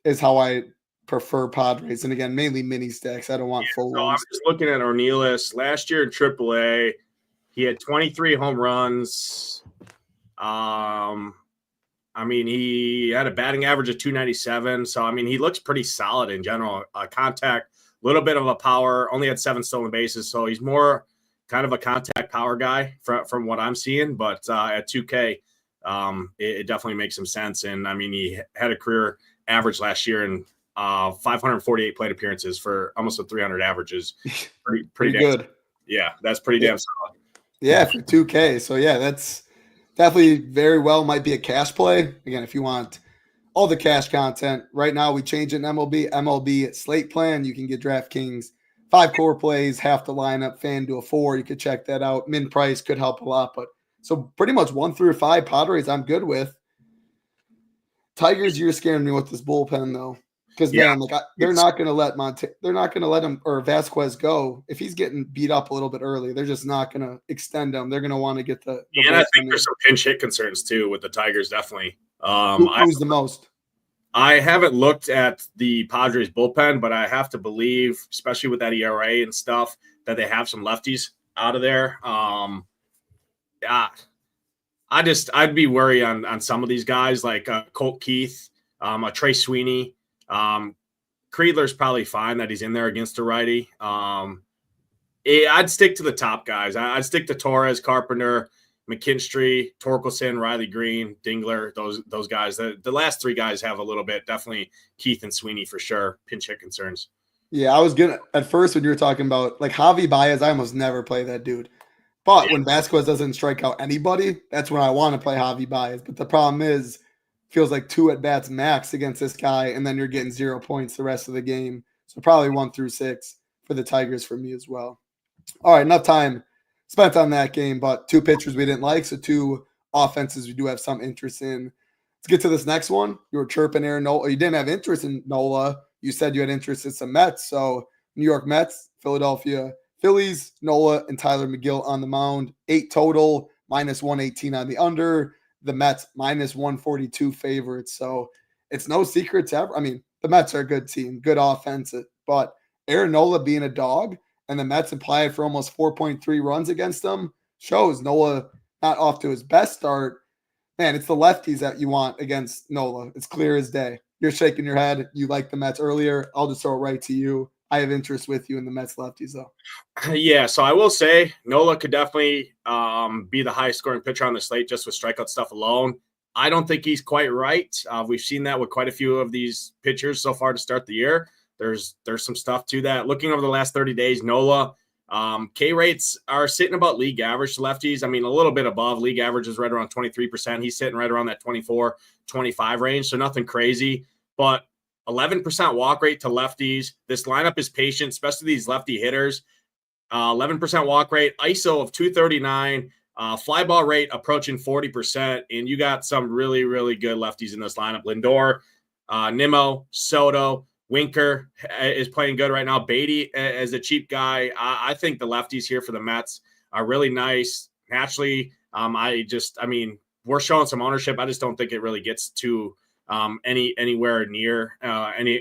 is how I prefer Padres. And again, mainly mini stacks. I don't want full ones. I'm just looking at Ornelas. Last year in AAA, he had 23 home runs. He had a batting average of 297. So, he looks pretty solid in general. Contact, a little bit of a power, only had 7 stolen bases. So he's more kind of a contact power guy from what I'm seeing. But at 2K, it definitely makes some sense. And, he had a career average last year in 548 plate appearances for almost a 300 averages. Pretty good. Solid. Yeah, that's pretty damn solid. Yeah, for 2K. So, yeah, that's definitely very well might be a cash play. Again, if you want all the cash content, right now we change it in MLB slate plan. You can get DraftKings 5 core plays, half the lineup, FanDuel 4. You could check that out. Min price could help a lot. But so pretty much 1 through 5 Padres I'm good with. Tigers, you're scaring me with this bullpen though. Because they're not going to let him or Vasquez go if he's getting beat up a little bit early. They're just not going to extend him. They're going to want to get the and I think there's some pinch hit concerns too with the Tigers. Definitely. Who's the most? I haven't looked at the Padres bullpen, but I have to believe, especially with that ERA and stuff, that they have some lefties out of there. I'd be worried on some of these guys like Colt Keith, a Trey Sweeney. Creedler's probably fine that he's in there against a righty. I'd stick to the top guys. I'd stick to Torres, Carpenter, McKinstry, Torkelson, Riley Green, Dingler, those guys. The last 3 guys have a little bit, definitely Keith and Sweeney for sure, pinch hit concerns. Yeah, I was gonna at first when you were talking about like Javi Baez, I almost never play that dude. But when Vasquez doesn't strike out anybody, that's when I want to play Javi Baez. But the problem is, feels like 2 at bats max against this guy, and then you're getting 0 points the rest of the game. So probably 1 through 6 for the Tigers for me as well. All right, enough time spent on that game, but 2 pitchers we didn't like, so 2 offenses we do have some interest in. Let's get to this next one. You were chirping Aaron Nola. You didn't have interest in Nola. You said you had interest in some Mets. So New York Mets, Philadelphia Phillies, Nola and Tyler McGill on the mound. 8 total, minus 118 on the under. The Mets minus 142 favorites. So it's no secret to ever. I mean, the Mets are a good team, good offense, but Aaron Nola being a dog and the Mets applied for almost 4.3 runs against them shows Nola not off to his best start. Man, it's the lefties that you want against Nola. It's clear as day. You're shaking your head. You like the Mets earlier. I'll just throw it right to you. I have interest with you in the Mets lefties, though. Yeah, so I will say Nola could definitely be the highest scoring pitcher on the slate just with strikeout stuff alone. I don't think he's quite right. We've seen that with quite a few of these pitchers so far to start the year. There's some stuff to that. Looking over the last 30 days, Nola, K rates are sitting about league average to lefties. I mean, a little bit above. League average is right around 23%. He's sitting right around that 24, 25 range, so nothing crazy. But 11% walk rate to lefties. This lineup is patient, especially these lefty hitters. 11% walk rate, ISO of 239, fly ball rate approaching 40%, and you got some really, really good lefties in this lineup. Lindor, Nimmo, Soto, Winker is playing good right now. Beatty as a cheap guy. I think the lefties here for the Mets are really nice. Naturally, we're showing some ownership. I just don't think it really gets to anywhere near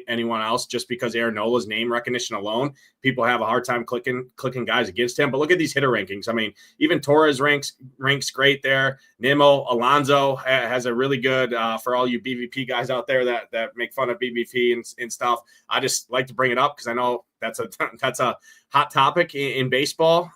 anyone else just because Aaron Nola's name recognition alone. People have a hard time clicking guys against him. But look at these hitter rankings. I mean, even Torres ranks great there. Nimmo, Alonso has a really good for all you BVP guys out there that make fun of BVP and stuff. I just like to bring it up because I know that's a hot topic in baseball.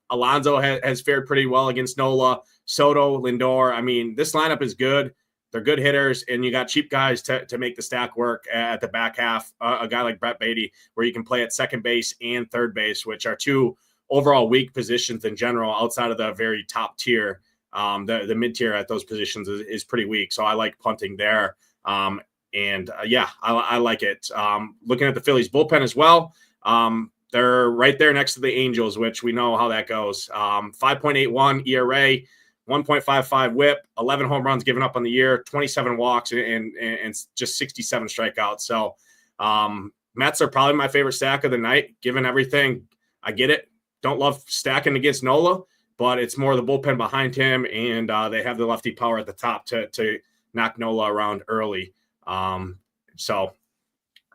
Alonso has fared pretty well against Nola, Soto, Lindor. I mean, this lineup is good. They're good hitters, and you got cheap guys to make the stack work at the back half. A guy like Brett Beatty, where you can play at second base and third base, which are 2 overall weak positions in general outside of the very top tier. The mid-tier at those positions is pretty weak, so I like punting there. I like it. Looking at the Phillies bullpen as well, they're right there next to the Angels, which we know how that goes. 5.81 ERA, 1.55 whip, 11 home runs given up on the year, 27 walks, and just 67 strikeouts. So Mets are probably my favorite stack of the night, given everything. I get it. Don't love stacking against Nola, but it's more the bullpen behind him, and they have the lefty power at the top to knock Nola around early. So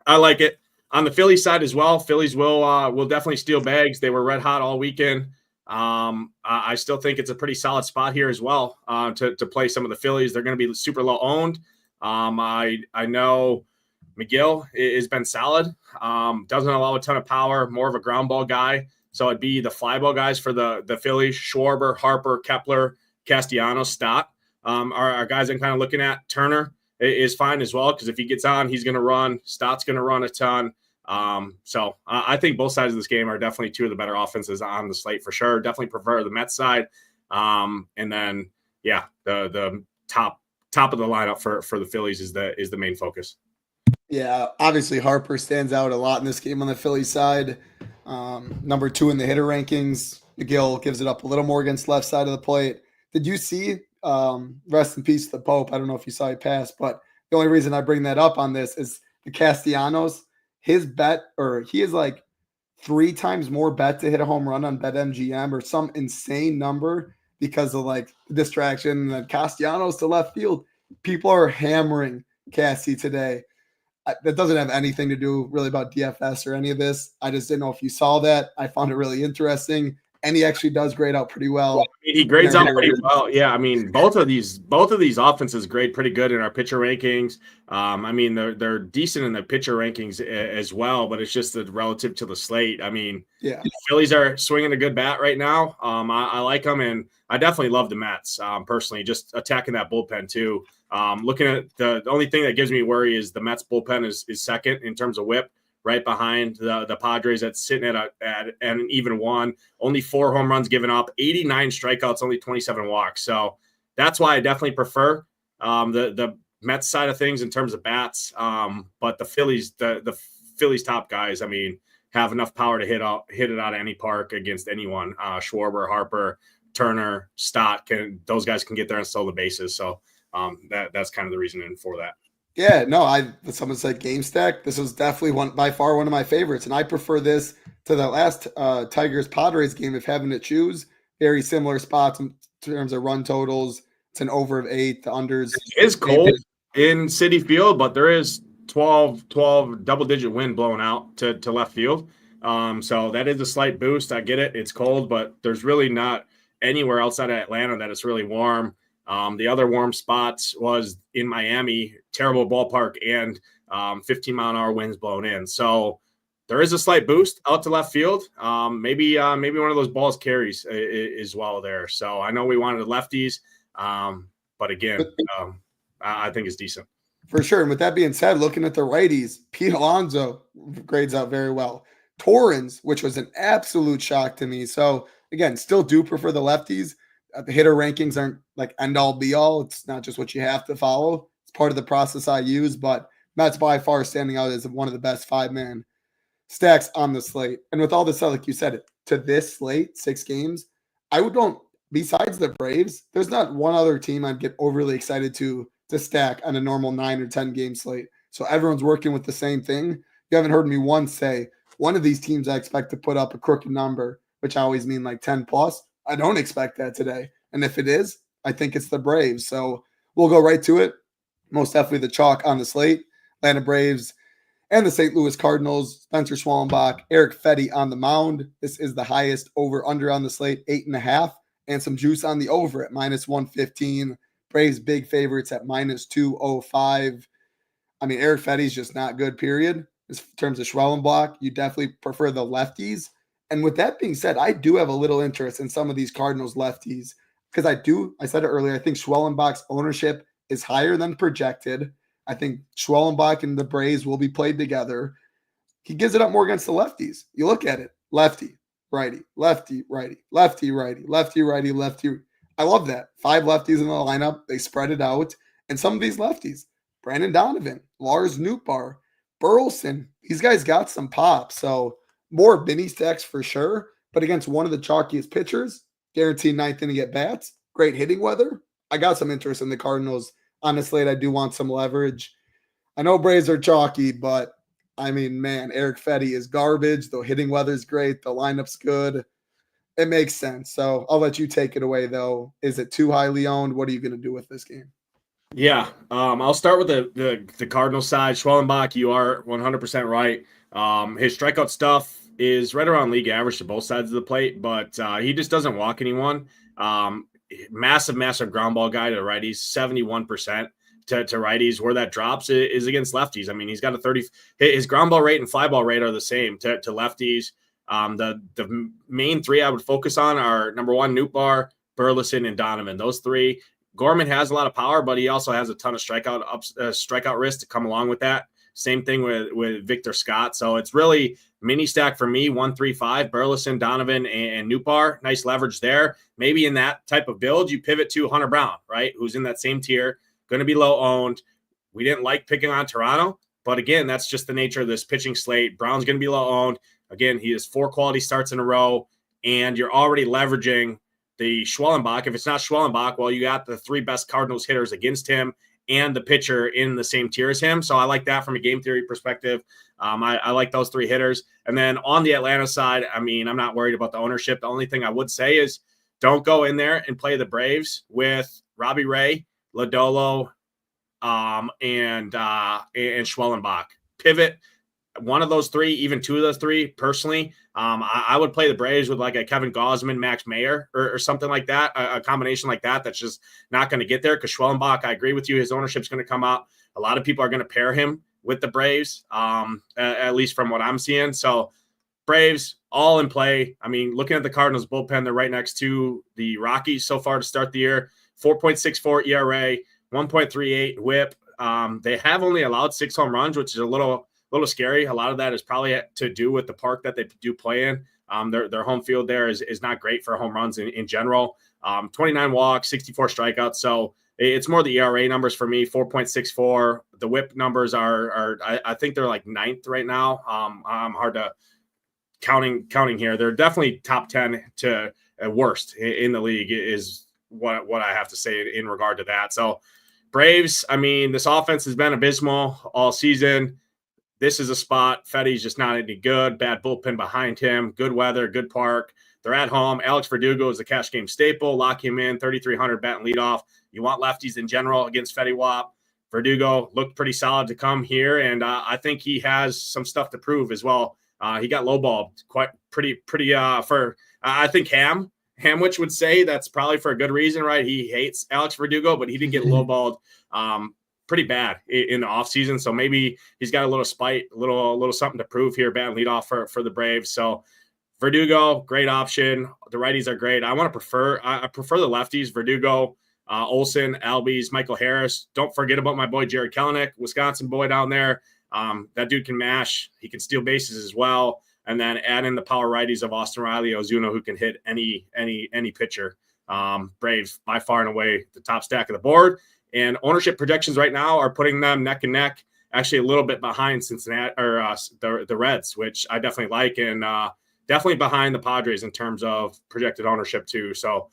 I like it. On the Phillies side as well, Phillies will definitely steal bags. They were red hot all weekend. I still think it's a pretty solid spot here as well to play some of the Phillies. They're going to be super low owned. I know McGill has been solid. Doesn't allow a ton of power, more of a ground ball guy. So it'd be the fly ball guys for the Phillies: Schwarber, Harper, Kepler, Castellanos, Stott are guys I'm kind of looking at. Turner is fine as well because if he gets on, he's going to run. Stott's going to run a ton. So I think both sides of this game are definitely 2 of the better offenses on the slate for sure. Definitely prefer the Mets side. And then, the top of the lineup for the Phillies is the main focus. Yeah, obviously Harper stands out a lot in this game on the Phillies side. Number 2 in the hitter rankings. McGill gives it up a little more against left side of the plate. Did you see, rest in peace to the Pope? I don't know if you saw it pass, but the only reason I bring that up on this is the Castellanos. His bet, or he is like 3 times more bet to hit a home run on BetMGM or some insane number because of like the distraction and then Castellanos to left field. People are hammering Cassie today. That doesn't have anything to do really about DFS or any of this. I just didn't know if you saw that. I found it really interesting. And he actually does grade out pretty well. He grades out pretty well. Yeah, I mean, both of these offenses grade pretty good in our pitcher rankings. I mean, they're decent in the pitcher rankings as well, but it's just that relative to the slate. I mean, the Phillies are swinging a good bat right now. I like them, and I definitely love the Mets personally. Just attacking that bullpen too. Looking at the only thing that gives me worry is the Mets bullpen is second in terms of WHIP right behind the Padres that's sitting at an even one. Only 4 home runs given up, 89 strikeouts, only 27 walks. So that's why I definitely prefer the Mets side of things in terms of bats. But the Phillies top guys, I mean, have enough power to hit it out of any park against anyone. Schwarber, Harper, Turner, Stott, those guys can get there and steal the bases. So that's kind of the reasoning for that. Yeah, no, someone said game stack. This was definitely by far one of my favorites, and I prefer this to the last Tigers Padres game if having to choose. Very similar spots in terms of run totals. It's an over of 8. The unders. It is cold in Citi Field, but there is 12 double-digit wind blowing out to left field. So that is a slight boost. I get it. It's cold, but there's really not anywhere outside of Atlanta that it's really warm. The other warm spots was in Miami, terrible ballpark, and 15-mile-an-hour winds blowing in. So there is a slight boost out to left field. Maybe one of those balls carries as well there. So I know we wanted lefties, but again, I think it's decent. For sure. And with that being said, looking at the righties, Pete Alonso grades out very well. Torrens, which was an absolute shock to me. So again, still do prefer the lefties. The hitter rankings aren't like end all be all. It's not just what you have to follow. It's part of the process I use, but Matt's by far standing out as one of the best 5-man stacks on the slate. And with all this, like you said, to this slate, 6 games, besides the Braves, there's not one other team I'd get overly excited to stack on a normal 9 or 10 game slate. So everyone's working with the same thing. You haven't heard me once say one of these teams I expect to put up a crooked number, which I always mean like 10 plus. I don't expect that today. And if it is, I think it's the Braves. So we'll go right to it. Most definitely the chalk on the slate. Atlanta Braves and the St. Louis Cardinals. Spencer Schwallenbach, Eric Fetty on the mound. This is the highest over-under on the slate, 8.5. And some juice on the over at -115. Braves big favorites at -205. I mean, Eric Fetty's just not good, period. In terms of Schwallenbach, you definitely prefer the lefties. And with that being said, I do have a little interest in some of these Cardinals lefties because I said it earlier, I think Schwallenbach's ownership is higher than projected. I think Schwallenbach and the Braves will be played together. He gives it up more against the lefties. You look at it, lefty, righty, lefty, righty, lefty, righty, lefty, righty, lefty. I love that. 5 lefties in the lineup. They spread it out. And some of these lefties, Brandon Donovan, Lars Nootbaar, Burleson, these guys got some pop. So more mini stacks for sure. But against one of the chalkiest pitchers, guaranteed 9th inning at bats, great hitting weather. I got some interest in the Cardinals. On the slate, I do want some leverage. I know Braves are chalky, but I mean, man, Eric Fetty is garbage. The hitting weather's great. The lineup's good. It makes sense. So I'll let you take it away, though. Is it too highly owned? What are you going to do with this game? Yeah, I'll start with the Cardinal side. Schwallenbach, you are 100% right. His strikeout stuff is right around league average to both sides of the plate, but he just doesn't walk anyone. Massive ground ball guy to righties, 71% to righties. Where that drops is against lefties. I mean, he's got a 30. His ground ball rate and fly ball rate are the same to lefties. The main 3 I would focus on are number 1, Nootbaar, Burleson, and Donovan. Those 3. Gorman has a lot of power, but he also has a ton of strikeout risk to come along with that. Same thing with Victor Scott. So it's really mini stack for me, 1, 3, 5, Burleson, Donovan, and Nootbaar. Nice leverage there. Maybe in that type of build, you pivot to Hunter Brown, right? Who's in that same tier, going to be low owned. We didn't like picking on Toronto, but again, that's just the nature of this pitching slate. Brown's going to be low owned. Again, he has 4 quality starts in a row, and you're already leveraging the Schwallenbach. If it's not Schwallenbach, well, you got the 3 best Cardinals hitters against him and the pitcher in the same tier as him. So I like that from a game theory perspective. I like those 3 hitters. And then on the Atlanta side, I mean, I'm not worried about the ownership. The only thing I would say is don't go in there and play the Braves with Robbie Ray, Lodolo, and Schwallenbach. Pivot one of those 3, even 2 of those 3, personally. I would play the Braves with like a Kevin Gausman, Max Mayer, or something like that, a combination like that. That's just not going to get there because Schwallenbach, I agree with you, his ownership's going to come up. A lot of people are going to pair him with the Braves, at least from what I'm seeing. So Braves, all in play. I mean, looking at the Cardinals bullpen, they're right next to the Rockies so far to start the year. 4.64 ERA, 1.38 WHIP. They have only allowed 6 home runs, which is a little little scary. A lot of that is probably to do with the park that they do play in. Their home field there is not great for home runs in general. 29 walks, 64 strikeouts. So it's more the ERA numbers for me, 4.64. The whip numbers are I think they're like ninth right now. I'm hard to counting here. They're definitely top 10 to worst in the league is what I have to say in regard to that. So Braves, I mean, this offense has been abysmal all season. This is a spot. Fetty's just not any good. Bad bullpen behind him. Good weather, good park. They're at home. Alex Verdugo is a cash game staple. Lock him in, 3,300 bat and leadoff. You want lefties in general against Fetty Wap. Verdugo looked pretty solid to come here, and I think he has some stuff to prove as well. He got lowballed pretty for I think Hamwich would say that's probably for a good reason, right? He hates Alex Verdugo, but he didn't get lowballed pretty bad in the offseason. So maybe he's got a little spite, a little something to prove here, bat and leadoff for the Braves. So Verdugo, great option. The righties are great. I prefer the lefties, Verdugo, Olsen, Albies, Michael Harris. Don't forget about my boy Jared Kelenic, Wisconsin boy down there. That dude can mash. He can steal bases as well. And then add in the power righties of Austin Riley, Ozuna, who can hit any pitcher. Braves by far and away the top stack of the board. And ownership projections right now are putting them neck and neck, actually a little bit behind Cincinnati or the Reds, which I definitely like, and definitely behind the Padres in terms of projected ownership too. So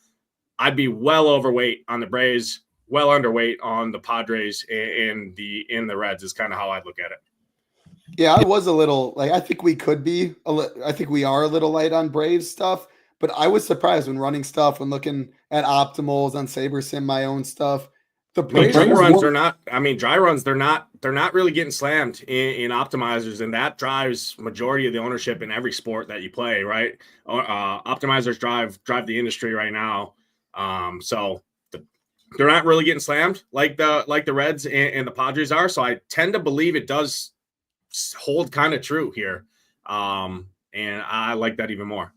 I'd be well overweight on the Braves, well underweight on the Padres, and in the Reds is kind of how I'd look at it. Yeah, I was a little I think we could be. I think we are a little light on Braves stuff, but I was surprised when running stuff, when looking at optimals on SaberSim, my own stuff. The Braves dry runs are not. I mean, dry runs they're not really getting slammed in optimizers, and that drives majority of the ownership in every sport that you play. Right, optimizers drive the industry right now. So they're not really getting slammed like the Reds and the Padres are. So I tend to believe it does hold kind of true here. And I like that even more.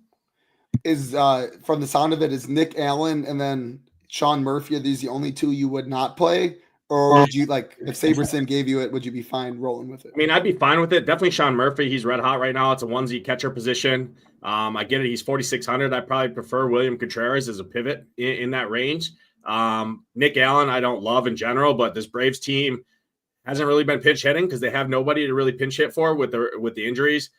Is from the sound of it, is Nick Allen and then Sean Murphy, are these the only two you would not play? Or would you, like, if SaberSim gave you it, would you be fine rolling with it? I mean, I'd be fine with it. Definitely Sean Murphy. He's red hot right now. It's a onesie catcher position. I get it. He's 4,600. I probably prefer William Contreras as a pivot in that range. Nick Allen, I don't love in general, but this Braves team hasn't really been pinch hitting because they have nobody to really pinch hit for with the injuries.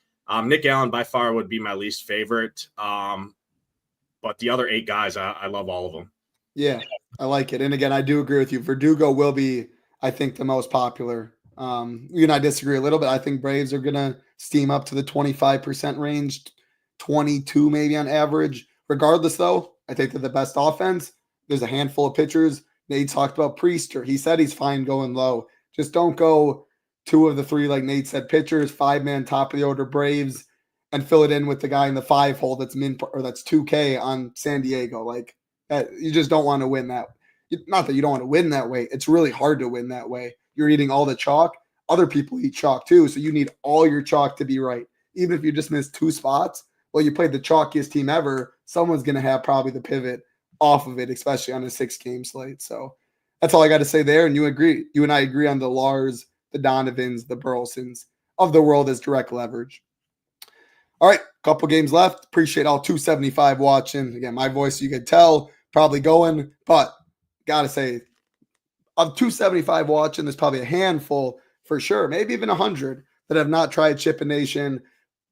Nick Allen by far would be my least favorite. But the other 8 guys, I love all of them. Yeah, I like it. And again, I do agree with you. Verdugo will be, I think, the most popular. You and I disagree a little bit. I think Braves are going to steam up to the 25% range, 22 maybe on average. Regardless, though, I think they're the best offense. There's a handful of pitchers. Nate talked about Priester. He said he's fine going low. Just don't go 2 of the 3, like Nate said, pitchers, 5-man top of the order Braves, and fill it in with the guy in the 5 hole that's that's 2K on San Diego. Like, you just don't want to win that. Not that you don't want to win that way. It's really hard to win that way. You're eating all the chalk. Other people eat chalk too, so you need all your chalk to be right. Even if you just missed 2 spots, well, you played the chalkiest team ever. Someone's going to have probably the pivot off of it, especially on a 6-game slate. So that's all I got to say there. And you and I agree on the Lars, the Donovans, the Burlesons of the world as direct leverage. All right, couple games left. Appreciate all 275 watching. Again, my voice, you could tell, probably going, but got to say, of 275 watching, there's probably a handful for sure, maybe even 100 that have not tried SHIPIT Nation.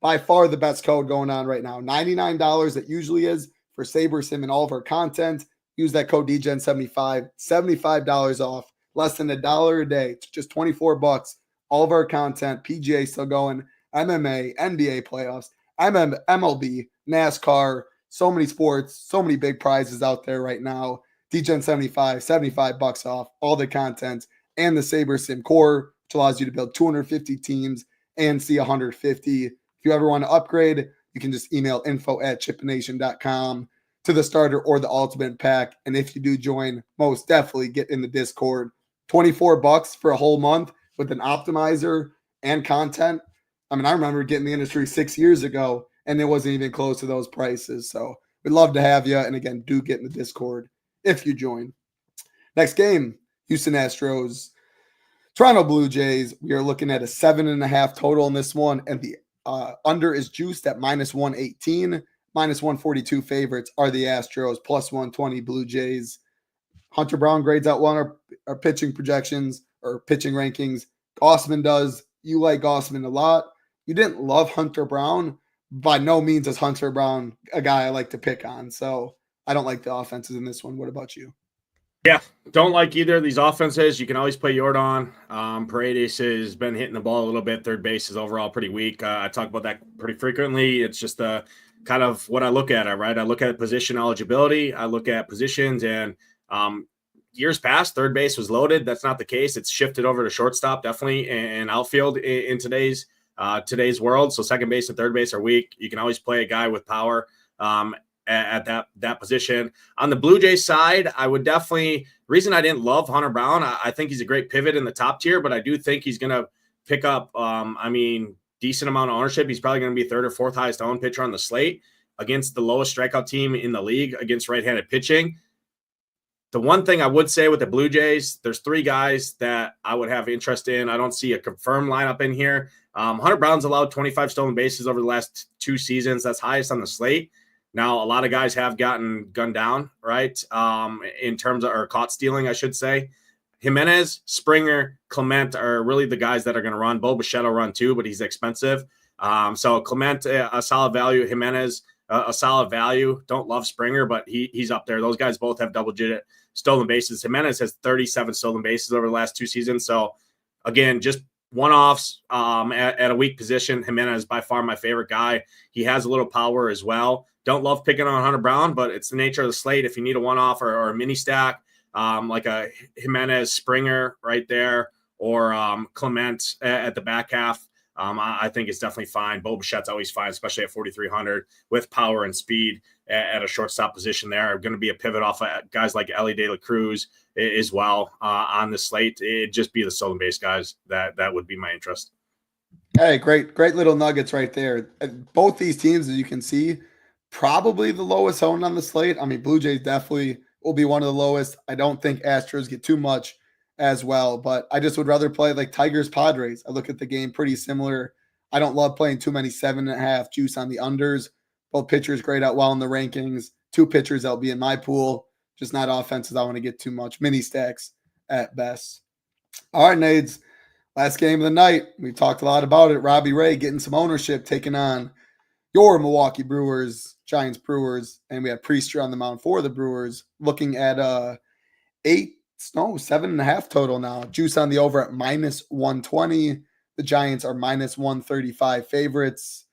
By far the best code going on right now. $99 that usually is for SaberSim and all of our content. Use that code DGen75, $75 off, less than $1 a day. It's just $24. All of our content, PGA still going, MMA, NBA playoffs, MLB, NASCAR, so many sports, so many big prizes out there right now. DGen75, $75 off, all the content, and the SaberSim core, which allows you to build 250 teams and see 150. If you ever want to upgrade, you can just email info@chipnation.com to the starter or the ultimate pack. And if you do join, most definitely get in the Discord. $24 for a whole month with an optimizer and content. I mean, I remember getting the industry 6 years ago, and it wasn't even close to those prices. So we'd love to have you. And again, do get in the Discord if you join. Next game, Houston Astros Toronto Blue Jays, we are looking at a 7.5 total in this one, and the under is juiced at -118. -142 favorites are the Astros, +120 Blue Jays. Hunter Brown grades out one our pitching projections or pitching rankings. Gossman does. You like Gossman a lot. You didn't love Hunter Brown. By no means is Hunter Brown a guy I like to pick on. So I don't like the offenses in this one. What about you? Yeah, don't like either of these offenses. You can always play Jordan. Paredes has been hitting the ball a little bit. Third base is overall pretty weak. I talk about that pretty frequently. It's just kind of what I look at, right? I look at position eligibility. I look at positions, and years past, third base was loaded. That's not the case. It's shifted over to shortstop, definitely, and outfield in today's world. So second base and third base are weak. You can always play a guy with power at that position. On the Blue Jays side, I would definitely – reason I didn't love Hunter Brown, I think he's a great pivot in the top tier, but I do think he's going to pick up, decent amount of ownership. He's probably going to be third or fourth highest owned pitcher on the slate against the lowest strikeout team in the league against right-handed pitching. The one thing I would say with the Blue Jays, there's three guys that I would have interest in. I don't see a confirmed lineup in here. Hunter Brown's allowed 25 stolen bases over the last 2 seasons. That's highest on the slate. Now, a lot of guys have gotten gunned down, right, in terms of – or caught stealing, I should say. Jimenez, Springer, Clement are really the guys that are going to run. Bo Bichette will run too, but he's expensive. So Clement, a solid value. Jimenez, a solid value. Don't love Springer, but he's up there. Those guys both have double-digit stolen bases. Jimenez has 37 stolen bases over the last 2 seasons. So, again, just one-offs at a weak position. Jimenez is by far my favorite guy. He has a little power as well. Don't love picking on Hunter Brown, but it's the nature of the slate. If you need a one-off or a mini stack, like a Jimenez Springer right there, or Clement at the back half, I think it's definitely fine. Bo Bichette's always fine, especially at 4,300 with power and speed at a shortstop position there. I'm going to be a pivot off of guys like Ellie De La Cruz as well on the slate. It'd just be the stolen base guys that would be my interest. Hey, great little nuggets right there. Both these teams, as you can see, probably the lowest owned on the slate. I mean, Blue Jays definitely will be one of the lowest. I don't think Astros get too much as well, but I just would rather play like Tigers Padres. I look at the game pretty similar. I don't love playing too many 7.5 juice on the unders. Both pitchers grade out well in the rankings. 2 pitchers that'll be in my pool, just not offenses I want to get too much. Mini stacks at best. All right, Nades. Last game of the night. We talked a lot about it. Robbie Ray getting some ownership, taking on your Milwaukee Brewers, Giants Brewers, and we have Priester on the mound for the Brewers, looking at 7.5 total now. Juice on the over at -120. The Giants are -135 favorites.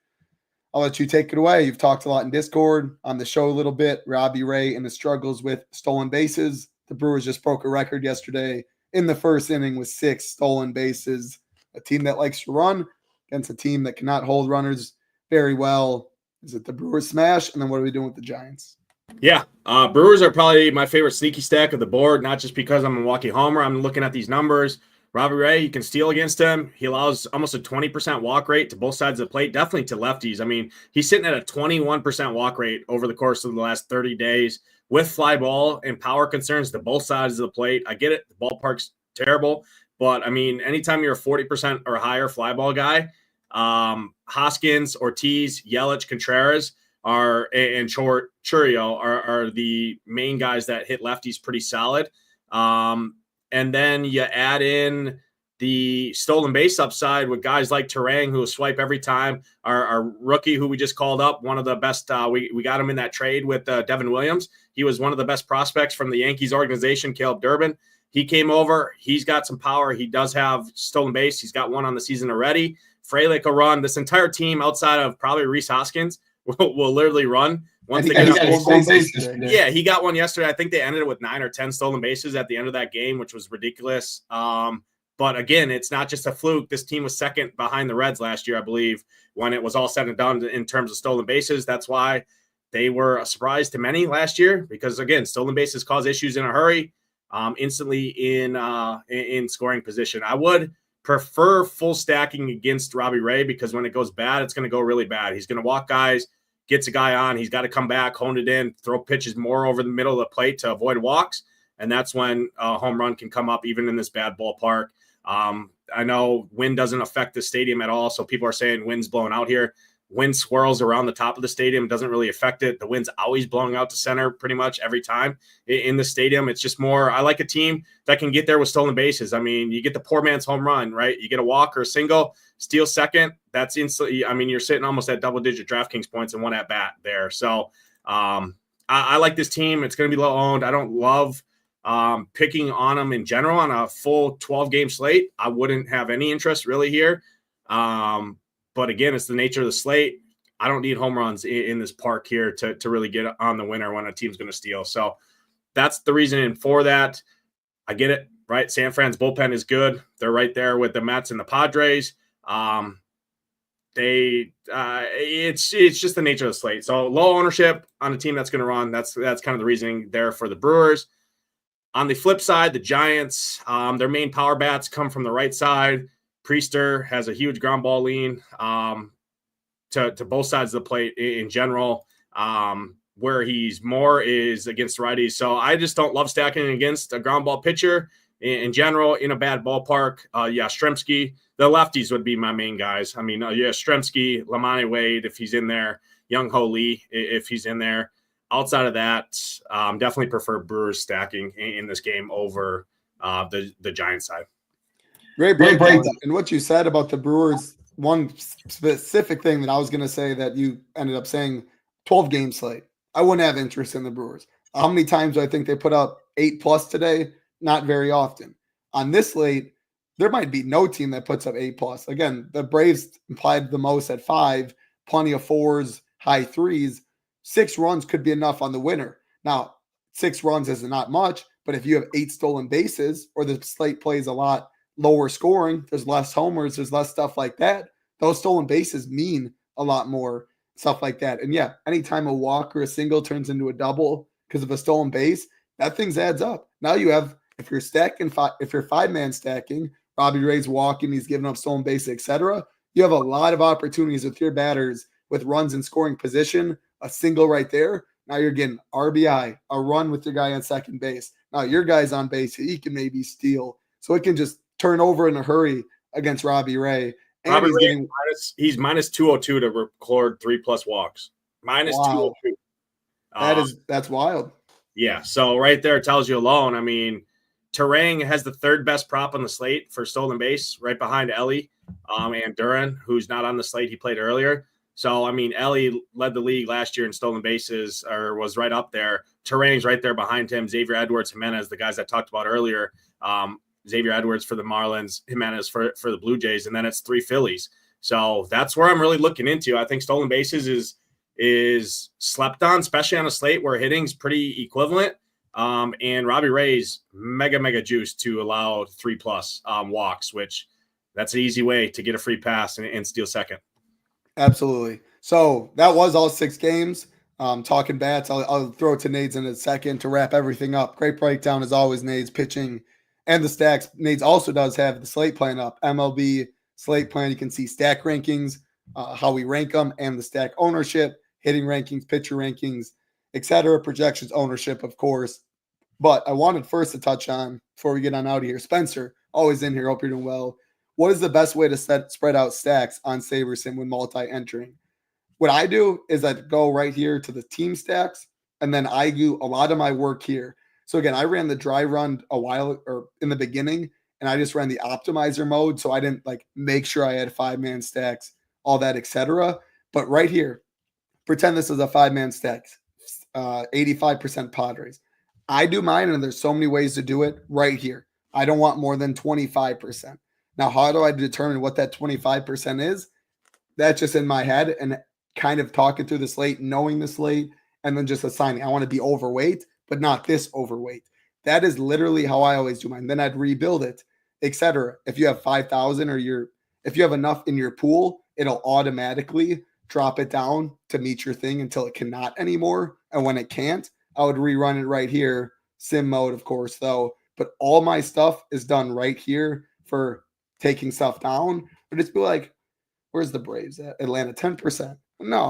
I'll let you take it away. You've talked a lot in Discord, on the show a little bit. Robbie Ray and the struggles with stolen bases. The Brewers just broke a record yesterday in the first inning with 6 stolen bases. A team that likes to run against a team that cannot hold runners very well. Is it the Brewers smash? And then what are we doing with the Giants? Yeah, Brewers are probably my favorite sneaky stack of the board, not just because I'm a Milwaukee homer. I'm looking at these numbers. Robbie Ray, you can steal against him. He allows almost a 20% walk rate to both sides of the plate, definitely to lefties. I mean, he's sitting at a 21% walk rate over the course of the last 30 days with fly ball and power concerns to both sides of the plate. I get it. The ballpark's terrible. But, I mean, anytime you're a 40% or higher fly ball guy, Hoskins, Ortiz, Yelich, Contreras and Churio are the main guys that hit lefties pretty solid. And then you add in the stolen base upside with guys like Terang, who will swipe every time. Our rookie, who we just called up, one of the best. We got him in that trade with Devin Williams. He was one of the best prospects from the Yankees organization, Caleb Durbin. He came over. He's got some power. He does have stolen base. He's got one on the season already. Frelick will run. This entire team, outside of probably Rhys Hoskins, will literally run. Once they get he got one yesterday. I think they ended it with 9 or 10 stolen bases at the end of that game, which was ridiculous. But again, it's not just a fluke. This team was second behind the Reds last year, I believe, when it was all said and done in terms of stolen bases. That's why they were a surprise to many last year, because again, stolen bases cause issues in a hurry, instantly in scoring position. I would prefer full stacking against Robbie Ray, because when it goes bad, it's going to go really bad. He's going to walk guys, gets a guy on, he's got to come back, hone it in, throw pitches more over the middle of the plate to avoid walks. And that's when a home run can come up, even in this bad ballpark. I know wind doesn't affect the stadium at all. So people are saying wind's blowing out here. Wind swirls around the top of the stadium. Doesn't really affect it. The wind's always blowing out to center pretty much every time in the stadium. It's just more, I like a team that can get there with stolen bases. I mean, you get the poor man's home run, right? You get a walk or a single, steal second. That's instantly, I mean, you're sitting almost at double-digit DraftKings points and one at bat there. So I like this team. It's going to be low owned. I don't love picking on them in general on a full 12-game slate. I wouldn't have any interest really here. But again, it's the nature of the slate. I don't need home runs in this park here to really get on the winner when a team's going to steal. So that's the reason for that. I get it, right? San Fran's bullpen is good. They're right there with the Mets and the Padres. It's just the nature of the slate. So low ownership on a team that's going to run. That's kind of the reasoning there for the Brewers. On the flip side, the Giants, their main power bats come from the right side. Priester has a huge ground ball lean to both sides of the plate in general. Where he's more is against righties. So I just don't love stacking against a ground ball pitcher in general in a bad ballpark. Yastrzemski, the lefties would be my main guys. I mean, Yastrzemski, Lamani Wade, if he's in there, Young Ho Lee, if he's in there. Outside of that, definitely prefer Brewers stacking in this game over the Giants side. Great breakdown. And what you said about the Brewers, one specific thing that I was going to say that you ended up saying, 12-game slate. I wouldn't have interest in the Brewers. How many times do I think they put up 8+ today? Not very often. On this slate, there might be no team that puts up 8+. Again, the Braves implied the most at 5, plenty of 4s, high 3s. 6 runs could be enough on the winner. Now, 6 runs is not much, but if you have 8 stolen bases or the slate plays a lot lower scoring, there's less homers, there's less stuff like that. Those stolen bases mean a lot more, stuff like that. And yeah, anytime a walk or a single turns into a double because of a stolen base, that things adds up. Now you have, if you're stacking, if you're 5-man stacking, Robbie Ray's walking, he's giving up stolen base, etc. You have a lot of opportunities with your batters with runs in scoring position, a single right there. Now you're getting RBI, a run with your guy on second base. Now your guy's on base, he can maybe steal. So it can just turn over in a hurry against Robbie Ray. And Robbie Ray he's minus 202 to record 3+ walks. Minus 202. That's wild. Yeah. So right there it tells you alone. I mean, Terang has the 3rd best prop on the slate for stolen base, right behind Ellie and Duran, who's not on the slate. He played earlier. So, I mean, Ellie led the league last year in stolen bases, or was right up there. Terang's right there behind him. Xavier Edwards, Jimenez, the guys I talked about earlier. Xavier Edwards for the Marlins, Jimenez for the Blue Jays, and then it's 3 Phillies. So that's where I'm really looking into. I think stolen bases is slept on, especially on a slate where hitting's pretty equivalent. And Robbie Ray's mega juice to allow 3+ walks, which that's an easy way to get a free pass and steal second. Absolutely. So that was all 6 games. Talking bats, I'll throw it to Nades in a second to wrap everything up. Great breakdown as always, Nades, pitching and the stacks. Nades also does have the slate plan up. MLB slate plan. You can see stack rankings, how we rank them, and the stack ownership, hitting rankings, pitcher rankings, etc. Projections, ownership, of course. But I wanted first to touch on, before we get on out of here, Spencer, always in here. Hope you're doing well. What is the best way to spread out stacks on SaberSim when multi-entering? What I do is I go right here to the team stacks, and then I do a lot of my work here. So again, I ran the dry run a while or in the beginning, and I just ran the optimizer mode. So I didn't make sure I had 5-man stacks, all that, etc. But right here, pretend this is a 5-man stack, 85% Padres. I do mine, and there's so many ways to do it right here. I don't want more than 25%. Now, how do I determine what that 25% is? That's just in my head and kind of talking through the slate, knowing the slate, and then just assigning. I want to be overweight, but not this overweight. That is literally how I always do mine. Then I'd rebuild it, etc. If you have 5,000 or if you have enough in your pool, it'll automatically drop it down to meet your thing until it cannot anymore. And when it can't, I would rerun it right here. Sim mode, of course, though. But all my stuff is done right here for taking stuff down. Or just be like, where's the Braves at? Atlanta, 10%. No,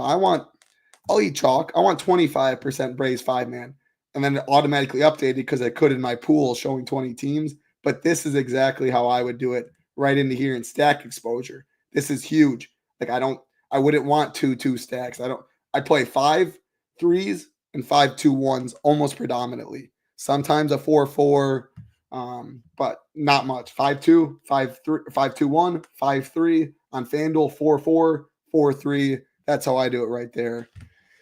I'll eat chalk. I want 25% Braves 5-man. and then it automatically updated because I could in my pool showing 20 teams. But this is exactly how I would do it right into here in stack exposure. This is huge. Like I wouldn't want 2 stacks. I play 5 3s and 5 2-1s almost predominantly. Sometimes a 4-4, but not much. 5-2, 5-3, 5-2-1, 5-3 on FanDuel, 4-4, 4-3. That's how I do it right there.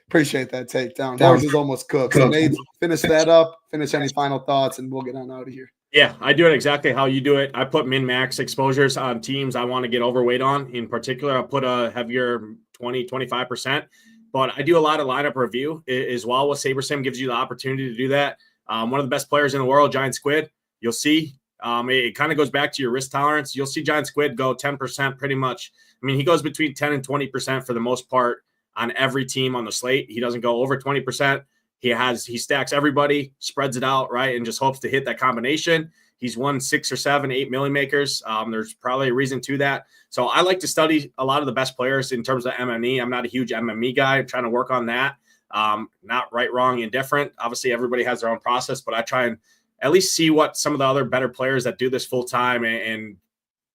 Appreciate that takedown. Horse is almost cooked. So Nate, finish that up. Finish any final thoughts, and we'll get on out of here. Yeah, I do it exactly how you do it. I put min-max exposures on teams I want to get overweight on. In particular, I'll put a heavier 20, 25%. But I do a lot of lineup review as well with SaberSim. Gives you the opportunity to do that. One of the best players in the world, Giant Squid. You'll see it kind of goes back to your risk tolerance. You'll see Giant Squid go 10% pretty much. I mean, he goes between 10 and 20% for the most part on every team on the slate. He doesn't go over 20%. He stacks everybody, spreads it out, right, and just hopes to hit that combination. He's won 6 or 7, 8 million makers. There's probably a reason to that. So I like to study a lot of the best players in terms of MME. I'm not a huge MME guy. I'm trying to work on that. Not right, wrong, indifferent. Obviously, everybody has their own process, but I try and at least see what some of the other better players that do this full time and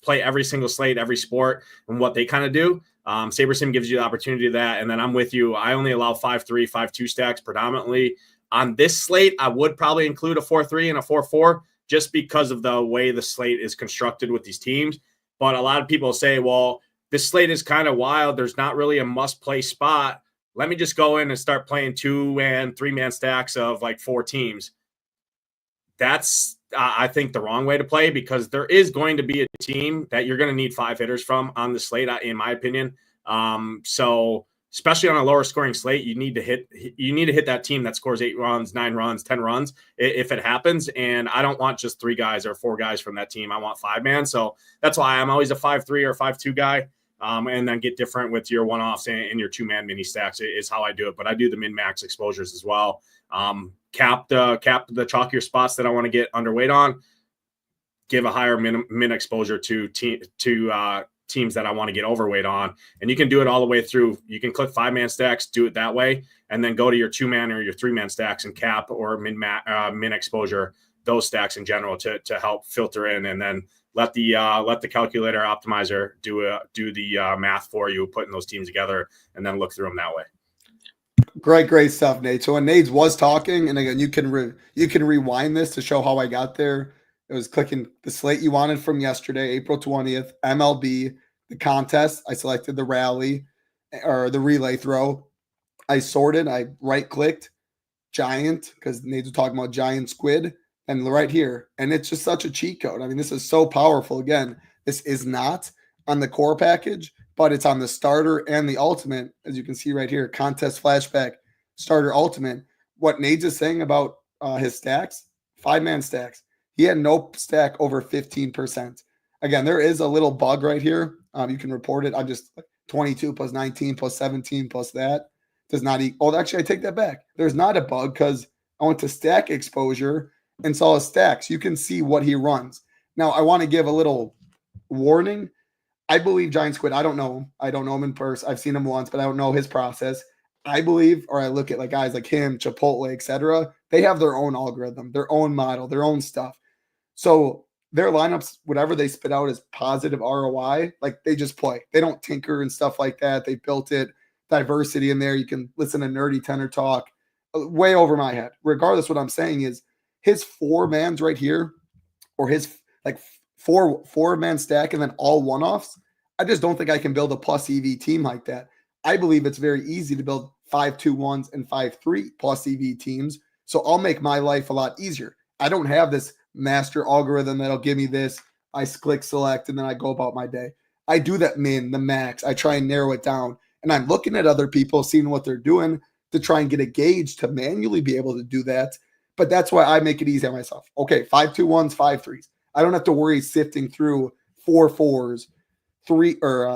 play every single slate, every sport, and what they kind of do. SaberSim gives you the opportunity to that. And then I'm with you. I only allow 5-3, 5-2 stacks predominantly. On this slate, I would probably include a 4-3 and a 4-4 just because of the way the slate is constructed with these teams. But a lot of people say, well, this slate is kind of wild. There's not really a must-play spot. Let me just go in and start playing 2- and 3-man stacks of like 4 teams. That's, I think, the wrong way to play because there is going to be a team that you're going to need 5 hitters from on the slate, in my opinion. So especially on a lower scoring slate, you need to hit that team that scores 8 runs, 9 runs, 10 runs if it happens. And I don't want just 3 guys or 4 guys from that team. I want 5-man. So that's why I'm always a 5-3 or 5-2 guy. And then get different with your one-offs and your 2-man mini stacks is how I do it. But I do the min-max exposures as well. Cap the chalkier spots that I want to get underweight on. Give a higher min exposure to teams that I want to get overweight on. And you can do it all the way through. You can click 5-man stacks, do it that way, and then go to your 2-man or your 3-man stacks and cap or min exposure those stacks in general to help filter in, and then let the calculator optimizer do the math for you, putting those teams together, and then look through them that way. Great stuff, Nate. So when Nate was talking, and again, you can rewind this to show how I got there. It was clicking the slate you wanted from yesterday, April 20th, MLB, the contest. I selected the rally or the relay throw. I sorted. I right-clicked Giant because Nate was talking about Giant Squid, and right here. And it's just such a cheat code. I mean, this is so powerful. Again, this is not on the core package, but it's on the starter and the ultimate, as you can see right here, contest flashback, starter ultimate. What Nate is saying about his stacks, 5-man stacks. He had no stack over 15%. Again, there is a little bug right here. You can report it. I'm just 22 plus 19 plus 17 plus that does not equal. Oh, actually, I take that back. There's not a bug because I went to stack exposure and saw his stacks. You can see what he runs. Now, I want to give a little warning. I believe Giant Squid. I don't know him. I don't know him in person. I've seen him once, but I don't know his process. I believe, or I look at like guys like him, Chipotle, etc. They have their own algorithm, their own model, their own stuff. So their lineups, whatever they spit out is positive ROI. Like they just play. They don't tinker and stuff like that. They built it. Diversity in there. You can listen to nerdy tenor talk. Way over my head. Regardless, what I'm saying is his 4-mans right here, or his like four-man stack and then all one-offs. I just don't think I can build a plus EV team like that. I believe it's very easy to build 5-2-1s and 5-3 plus EV teams. So I'll make my life a lot easier. I don't have this master algorithm that'll give me this. I click select and then I go about my day. I do that min, the max. I try and narrow it down. And I'm looking at other people, seeing what they're doing to try and get a gauge to manually be able to do that. But that's why I make it easy on myself. Okay, 5-2-1s, 5-3s. I don't have to worry sifting through 4-4s, 4-3s,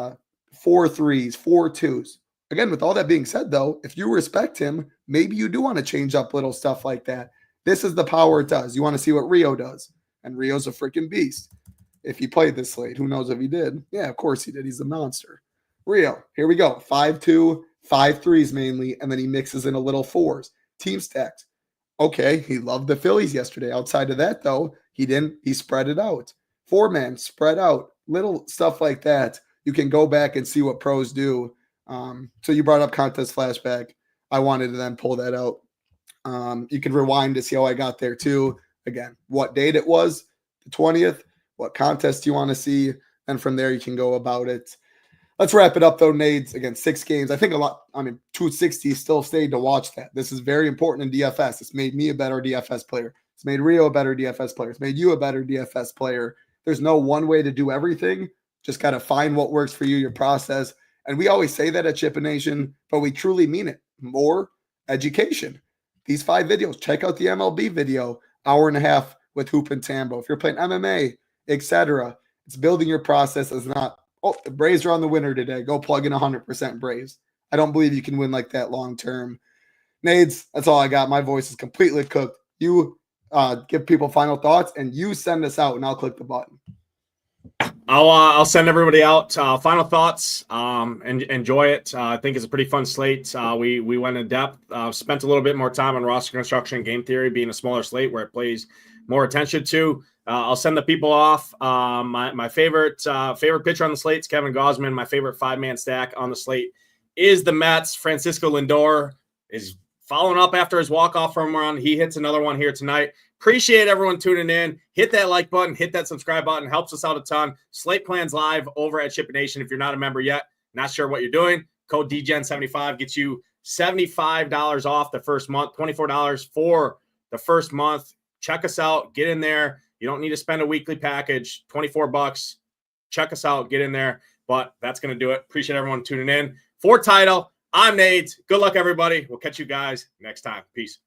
4-2s. Again, with all that being said, though, if you respect him, maybe you do want to change up little stuff like that. This is the power it does. You want to see what Rio does. And Rio's a freaking beast. If he played this slate, who knows if he did? Yeah, of course he did. He's a monster. Rio, here we go. 5-2, 5-3s mainly, and then he mixes in a little 4s. Team stacks. Okay, he loved the Phillies yesterday. Outside of that, though, he didn't. He spread it out. 4-man, spread out. Little stuff like that. You can go back and see what pros do. So you brought up contest flashback. I wanted to then pull that out. You can rewind to see how I got there too. Again, what date it was, the 20th, what contest you want to see, and from there you can go about it. Let's wrap it up though, Nades. Again, 6 games. I think 260 still stayed to watch that. This is very important in DFS. It's made me a better DFS player. It's made Rio a better DFS player. It's made you a better DFS player. There's no one way to do everything. Just got to find what works for you, your process. And we always say that at SHIPIT Nation, but we truly mean it. More education. These 5 videos. Check out the MLB video, hour and a half with Hoop and Tambo. If you're playing MMA, etc., it's building your process. It's not, oh, the Braves are on the winner today. Go plug in 100% Braves. I don't believe you can win like that long term. Nades, that's all I got. My voice is completely cooked. You give people final thoughts, and you send us out, and I'll click the button. I'll send everybody out. Final thoughts. And enjoy it. I think it's a pretty fun slate. We went in depth. Spent a little bit more time on roster construction, game theory, being a smaller slate where it plays more attention to. I'll send the people off. My favorite pitcher on the slate is Kevin Gausman. My favorite 5-man stack on the slate is the Mets. Francisco Lindor is following up after his walk-off home run. He hits another one here tonight. Appreciate everyone tuning in. Hit that like button. Hit that subscribe button. Helps us out a ton. Slate plans live over at SHIPIT Nation. If you're not a member yet, not sure what you're doing, code DGEN75 gets you $75 off the first month, $24 for the first month. Check us out. Get in there. You don't need to spend a weekly package, $24. Check us out. Get in there. But that's going to do it. Appreciate everyone tuning in. For Title, I'm Nate. Good luck, everybody. We'll catch you guys next time. Peace.